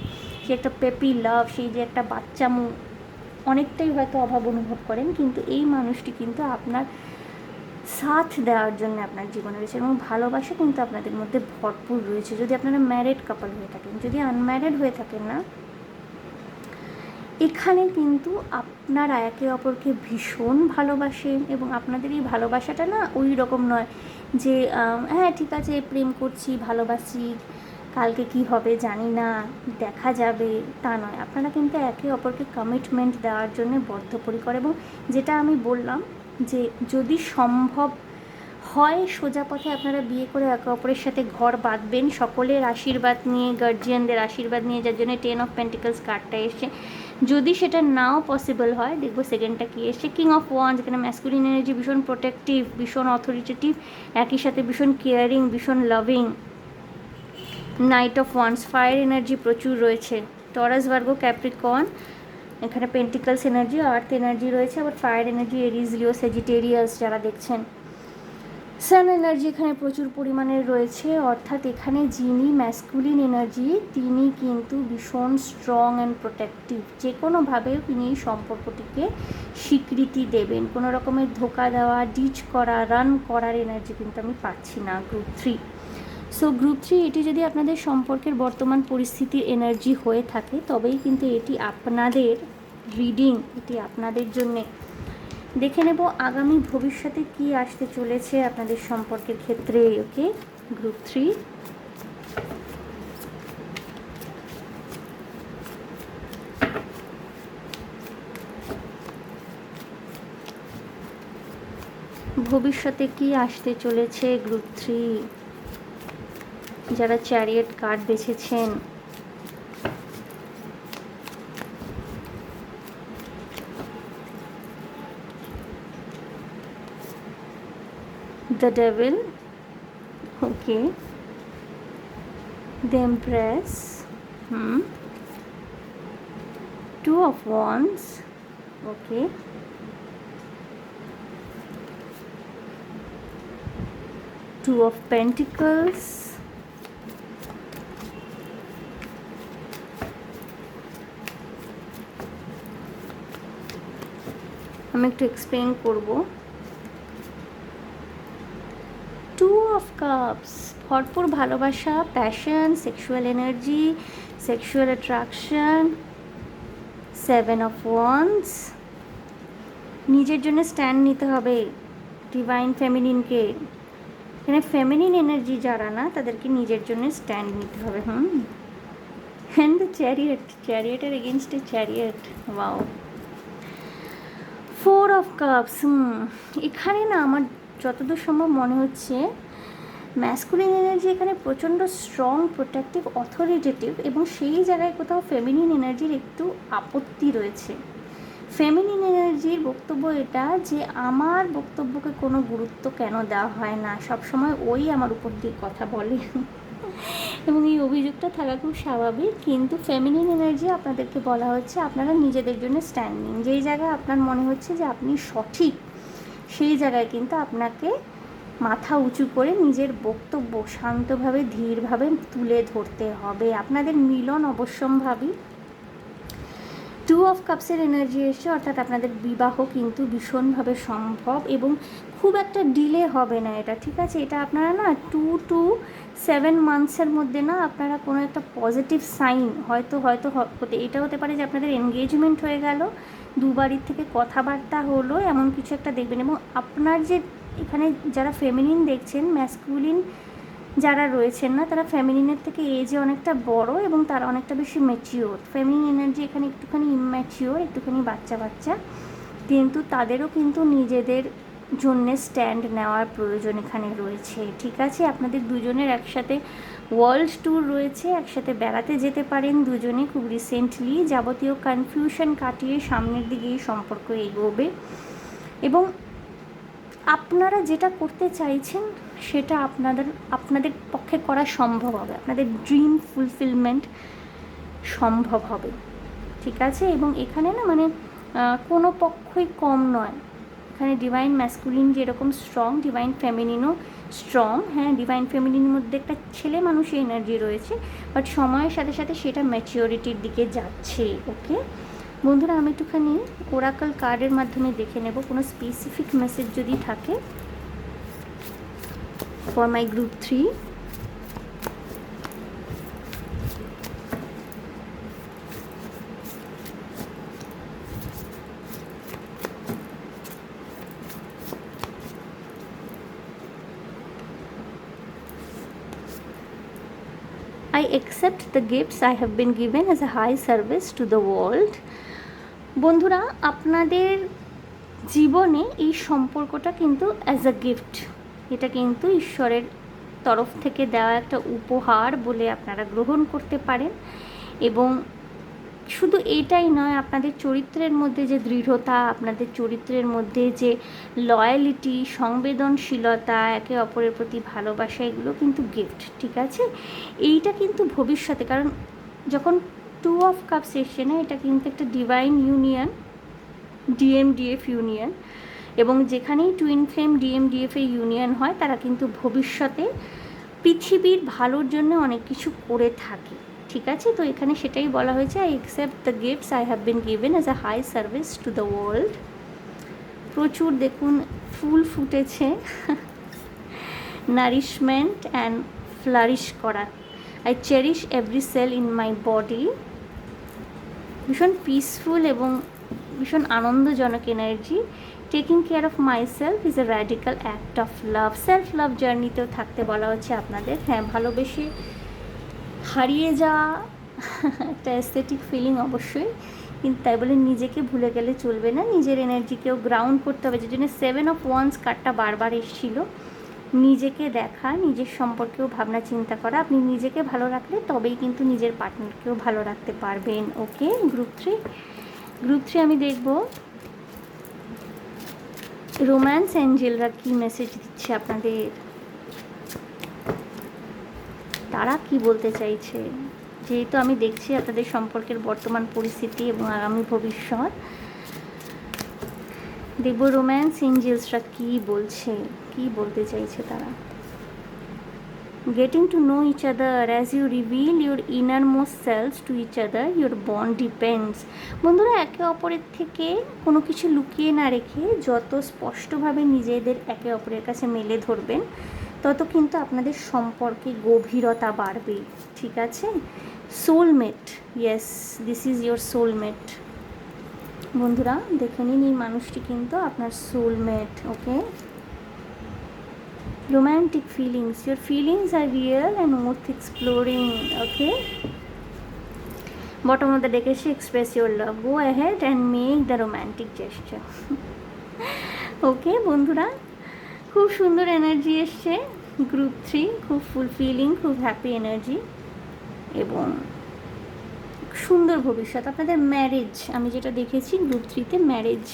সেই একটা পেপি লাভ, সেই যে একটা বাচ্চামো, অনেকটাই হয়তো অভাব অনুভব করেন। কিন্তু এই মানুষটি কিন্তু আপনার সাথ দেওয়ার জন্য আপনার জীবনে রয়েছে, এবং ভালোবাসা কিন্তু আপনাদের মধ্যে ভরপুর রয়েছে, যদি আপনারা ম্যারিড কাপল হয়ে থাকেন। যদি আনম্যারিড হয়ে থাকেন না, এখানে কিন্তু আপনারা একে অপরকে ভীষণ ভালোবাসেন, এবং আপনাদের এই ভালোবাসাটা না ওই রকম নয় যে হ্যাঁ ঠিক আছে প্রেম করছি, ভালোবাসি, কালকে কি হবে জানি না, দেখা যাবে, তা নয়। আপনারা কিন্তু একে অপরকে কমিটমেন্ট দেওয়ার জন্য বদ্ধপরিকর, এবং যেটা আমি বললাম যে যদি সম্ভব হয় সোজা পথে আপনারা বিয়ে করে একে অপরের সাথে ঘর বাঁধবেন, সকলের আশীর্বাদ নিয়ে, গার্জিয়ানদের আশীর্বাদ নিয়ে, যার জন্য 10 অফ পেন্টিকলস কার্ডটা এসছে। যদি সেটা নাও পসিবল হয়, দেখবো সেকেন্ডটা কি এসছে, কিং অফ ওয়ান্স, যেখানে ম্যাসকুলিন এনার্জি ভীষণ প্রোটেক্টিভ, ভীষণ অথরিটেটিভ, একই সাথে ভীষণ কেয়ারিং, ভীষণ loving. Night of wands, fire energy প্রচুর রয়েছে, টরাস, ভার্গো, ক্যাপ্রিকর্ন, এখানে পেন্টিকলস এনার্জি, আর্থ এনার্জি রয়েছে, আবার ফায়ার এনার্জি এরিজ, লিও, সেজিটেরিয়াস যারা দেখছেন। সান এনার্জি এখানে প্রচুর পরিমাণে রয়েছে, অর্থাৎ এখানে যিনি ম্যাসকুলিন এনার্জি তিনি কিন্তু ভীষণ স্ট্রং অ্যান্ড প্রোটেক্টিভ, যে কোনোভাবে তিনি এই সম্পর্কটিকে স্বীকৃতি দেবেন। কোনো রকমের ধোকা দেওয়া, ডিচ করা, রান করার এনার্জি কিন্তু আমি পাচ্ছি না গ্রুপ 3। সো গ্রুপ 3 এটি যদি আপনাদের সম্পর্কের বর্তমান পরিস্থিতির এনার্জি হয়ে থাকে, তবেই কিন্তু এটি আপনাদের রিডিং, এটি আপনাদের জন্যে। দেখে নেব আগামী ভবিষ্যতে কি আসতে চলেছে আপনাদের সম্পর্কের ক্ষেত্রে। ওকে, গ্রুপ 3 ভবিষ্যতে কি আসতে চলেছে গ্রুপ 3, যারা চ্যারিয়েট কার্ড বেছেছেন। The Devil, okay, the Empress, Two of Wands, okay, Two of Pentacles, আমি একটু এক্সপ্লেন করব। টু অফ কাপস, ভরপুর ভালোবাসা, passion, sexual energy, sexual attraction. 7 of wands, নিজের জন্য স্ট্যান্ড নিতে হবে ডিভাইন ফেমিনিনকে। এখানে ফেমিনিন এনার্জি যারা না, তাদেরকে নিজের জন্য স্ট্যান্ড নিতে হবে। অ্যান্ড দ্য চ্যারিয়েট, চ্যারিয়েটের এগেনস্টে চ্যারিয়েট, ওয়াও। 4 অফ কাপস, এখানে না আমার যতদূর সম্ভব মনে হচ্ছে ম্যাসকুলিন এনার্জি এখানে প্রচণ্ড স্ট্রং, প্রোটেক্টিভ, অথরিটেটিভ, এবং সেই জায়গায় কোথাও ফেমিনিন এনার্জির একটু আপত্তি রয়েছে। ফেমিনিন এনার্জির বক্তব্য এটা যে আমার বক্তব্যকে কোনো গুরুত্ব কেন দেওয়া হয় না, সবসময় ওই আমার উপর দিয়ে কথা বলে, এবং এই অভিযোগটা থাকা খুব স্বাভাবিক। কিন্তু ফেমিনিন এনার্জি আপনাদেরকে বলা হচ্ছে আপনারা নিজেদের জন্য স্ট্যান্ড নিন, যেই জায়গায় আপনার মনে হচ্ছে যে আপনি সঠিক, সেই জায়গায় কিন্তু আপনাকে মাথা উঁচু করে নিজের বক্তব্য শান্তভাবে ধীরভাবে তুলে ধরতে হবে। আপনাদের মিলন অবশ্যম্ভাবী। 2 অফ কাপসের এনার্জি এসছে, অর্থাৎ আপনাদের বিবাহ কিন্তু ভীষণভাবে সম্ভব এবং খুব একটা ডিলে হবে না এটা, ঠিক আছে? এটা আপনারা না 2 to 7 মান্থসের মধ্যে না আপনারা কোনো একটা পজিটিভ সাইন হয়তো এটা হতে পারে যে আপনাদের এনগেজমেন্ট হয়ে গেল, দুবারের থেকে কথাবার্তা হলো, এমন কিছু একটা দেখবেন। এবং আপনার যে এখানে যারা ফেমিনিন দেখছেন, ম্যাসকুলিন যারা রয়েছেন না, তারা ফেমিনিনের থেকে এজে অনেকটা বড় এবং তারা অনেকটা বেশি ম্যাচিওর। ফেমিনিন এনার্জি এখানে একটুখানি ইম্যাচিওর, একটুখানি বাচ্চা বাচ্চা, কিন্তু তাদেরও কিন্তু নিজেদের জন্যে স্ট্যান্ড নেওয়ার প্রয়োজন এখানে রয়েছে, ঠিক আছে? আপনাদের দুজনের একসাথে ওয়ার্ল্ড ট্যুর রয়েছে, একসাথে বেড়াতে যেতে পারেন দুজনে খুব রিসেন্টলি। যাবতীয় কনফিউশন কাটিয়ে সামনের দিকে এই সম্পর্ক এগোবে এবং আপনারা যেটা করতে চাইছেন সেটা আপনাদের পক্ষে করা সম্ভব হবে, আপনাদের ড্রিম ফুলফিলমেন্ট সম্ভব হবে, ঠিক আছে? এবং এখানে না মানে কোনো পক্ষই কম নয়। এখানে ডিভাইন ম্যাসকুলিন যেরকম স্ট্রং, ডিভাইন ফেমিনিনও স্ট্রং। হ্যাঁ, ডিভাইন ফেমিনিনের মধ্যে একটা ছেলে মানুষের এনার্জি রয়েছে, বাট সময়ের সাথে সাথে সেটা ম্যাচিওরিটির দিকে যাচ্ছে। ওকে বন্ধুরা, আমি একটুখানি ওরাকল কার্ডের মাধ্যমে দেখে নেব কোনো স্পেসিফিক মেসেজ যদি থাকে for my group 3। I accept the gifts I have been given as a high service to the world. বন্ধুরা, আপনাদের জীবনে এই সম্পর্কটা কিন্তু অ্যাজ আ গিফট, এটা কিন্তু ঈশ্বরের তরফ থেকে দেওয়া একটা উপহার বলে আপনারা গ্রহণ করতে পারেন। এবং শুধু এইটাই নয়, আপনাদের চরিত্রের মধ্যে যে দৃঢ়তা, আপনাদের চরিত্রের মধ্যে যে লয়ালিটি, সংবেদনশীলতা, একে অপরের প্রতি ভালোবাসা, এগুলো কিন্তু গিফট, ঠিক আছে? এইটা কিন্তু ভবিষ্যতে, কারণ যখন 2 অফ কাপস এসছে না, এটা কিন্তু একটা ডিভাইন ইউনিয়ন, ডিএমডিএফ ইউনিয়ন, এবং যেখানেই টুইন ফ্লেম ডিএমডিএফ এর ইউনিয়ন হয় তারা কিন্তু ভবিষ্যতে পৃথিবীর ভালোর জন্য অনেক কিছু করে থাকে, ঠিক আছে? তো এখানে সেটাই বলা হয়েছে, I accept the gifts I have been given as a high service to the world. প্রচুর দেখুন ফুল ফুটেছে, নারিশমেন্ট অ্যান্ড ফ্লারিশ করা। I cherish every cell in my body. ভীষণ পিসফুল এবং ভীষণ আনন্দজনক energy. Taking care of my self is a radical act of love. Self love জার্নিতেও থাকতে বলা হচ্ছে আপনাদের। হ্যাঁ, ভালোবেসে হারিয়ে যাওয়া একটা অ্যাস্থেটিক ফিলিং অবশ্যই, কিন্তু তাই বলে নিজেকে ভুলে গেলে চলবে না, নিজের এনার্জিকেও গ্রাউন্ড করতে হবে। যে জন্য 7 অফ ওয়ান্স কার্ডটা বারবার এসেছিল। নিজেকে দেখা, নিজের সম্পর্কেও ভাবনা চিন্তা করা। আপনি নিজেকে ভালো রাখলে তবেই কিন্তু নিজের পার্টনারকেও ভালো রাখতে পারবেন। ওকে গ্রুপ 3 আমি দেখব রোম্যান্স অ্যাঞ্জেলরা কী মেসেজ দিচ্ছে আপনাদের, তারা কি বলতে চাইছে। যেহেতু আমি দেখছি আপনাদের সম্পর্কের বর্তমান পরিস্থিতি এবং আগামী ভবিষ্যৎ, দেখব রোম্যান্স এঞ্জেলসরা কী বলছে, কী বলতে চাইছে তারা। Getting to know each other as you reveal your innermost selves to each other, your bond depends. বন্ধুরা, একে অপরের থেকে কোনো কিছু লুকিয়ে না রেখে যত স্পষ্টভাবে নিজেদের একে অপরের কাছে মেলে ধরবেন, তত কিন্তু আপনাদের সম্পর্কে গভীরতা বাড়বে, ঠিক আছে? Soulmate, yes, this is your soulmate. বন্ধুরা দেখে নিন, এই মানুষটি কিন্তু আপনার soulmate. Okay, romantic feelings, your feelings are real and worth exploring. Okay, bottom of the deck is express your love, go ahead and make the romantic gesture. Okay বন্ধুরা, খুব সুন্দর এনার্জি এসছে গ্রুপ 3, খুব ফুলফিলিং, খুব হ্যাপি এনার্জি এবং সুন্দর ভবিষ্যৎ। আপনাদের ম্যারেজ, আমি যেটা দেখেছি গ্রুপ 3তে ম্যারেজ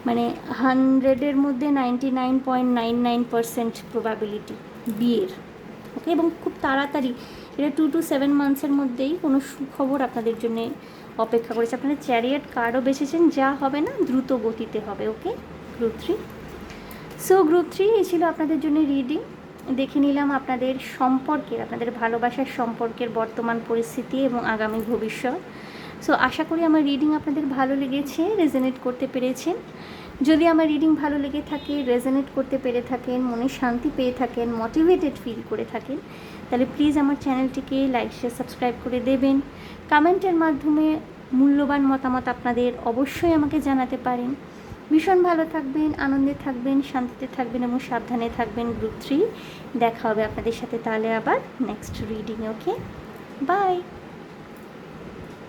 মানে 100-এর মধ্যে 99.99% প্রবাবিলিটি বিয়ের। ওকে, এবং খুব তাড়াতাড়ি, এটা 2 to 7 মান্থসের মধ্যেই কোনো সুখবর আপনাদের জন্য অপেক্ষা করেছে। আপনারা চ্যারিয়ট কার্ডও বেছেছেন, যা হবে না দ্রুত গতিতে হবে। ওকে, গ্রুপ 3। সো গ্রুপ 3 এই ছিল আপনাদের জন্য রিডিং। দেখে নিলাম আপনাদের সম্পর্কের, আপনাদের ভালোবাসার সম্পর্কের বর্তমান পরিস্থিতি এবং আগামী ভবিষ্যৎ। সো আশা করি আমার রিডিং আপনাদের ভালো লেগেছে, রেজোনেট করতে পেরেছেন। যদি আমার রিডিং ভালো লেগে থাকে, রেজোনেট করতে পেরে থাকেন, মনে শান্তি পেয়ে থাকেন, মোটিভেটেড ফিল করে থাকেন, তাহলে প্লিজ আমার চ্যানেলটিকে লাইক শেয়ার সাবস্ক্রাইব করে দেবেন। কমেন্টের মাধ্যমে মূল্যবান মতামত আপনাদের অবশ্যই আমাকে জানাতে পারেন। ভীষণ ভালো থাকবেন, আনন্দে থাকবেন, শান্তিতে থাকবেন এবং সাবধানে থাকবেন গ্রুপ 3। দেখা হবে আপনাদের সাথে তাহলে আবার নেক্সট রিডিং। Okay, by.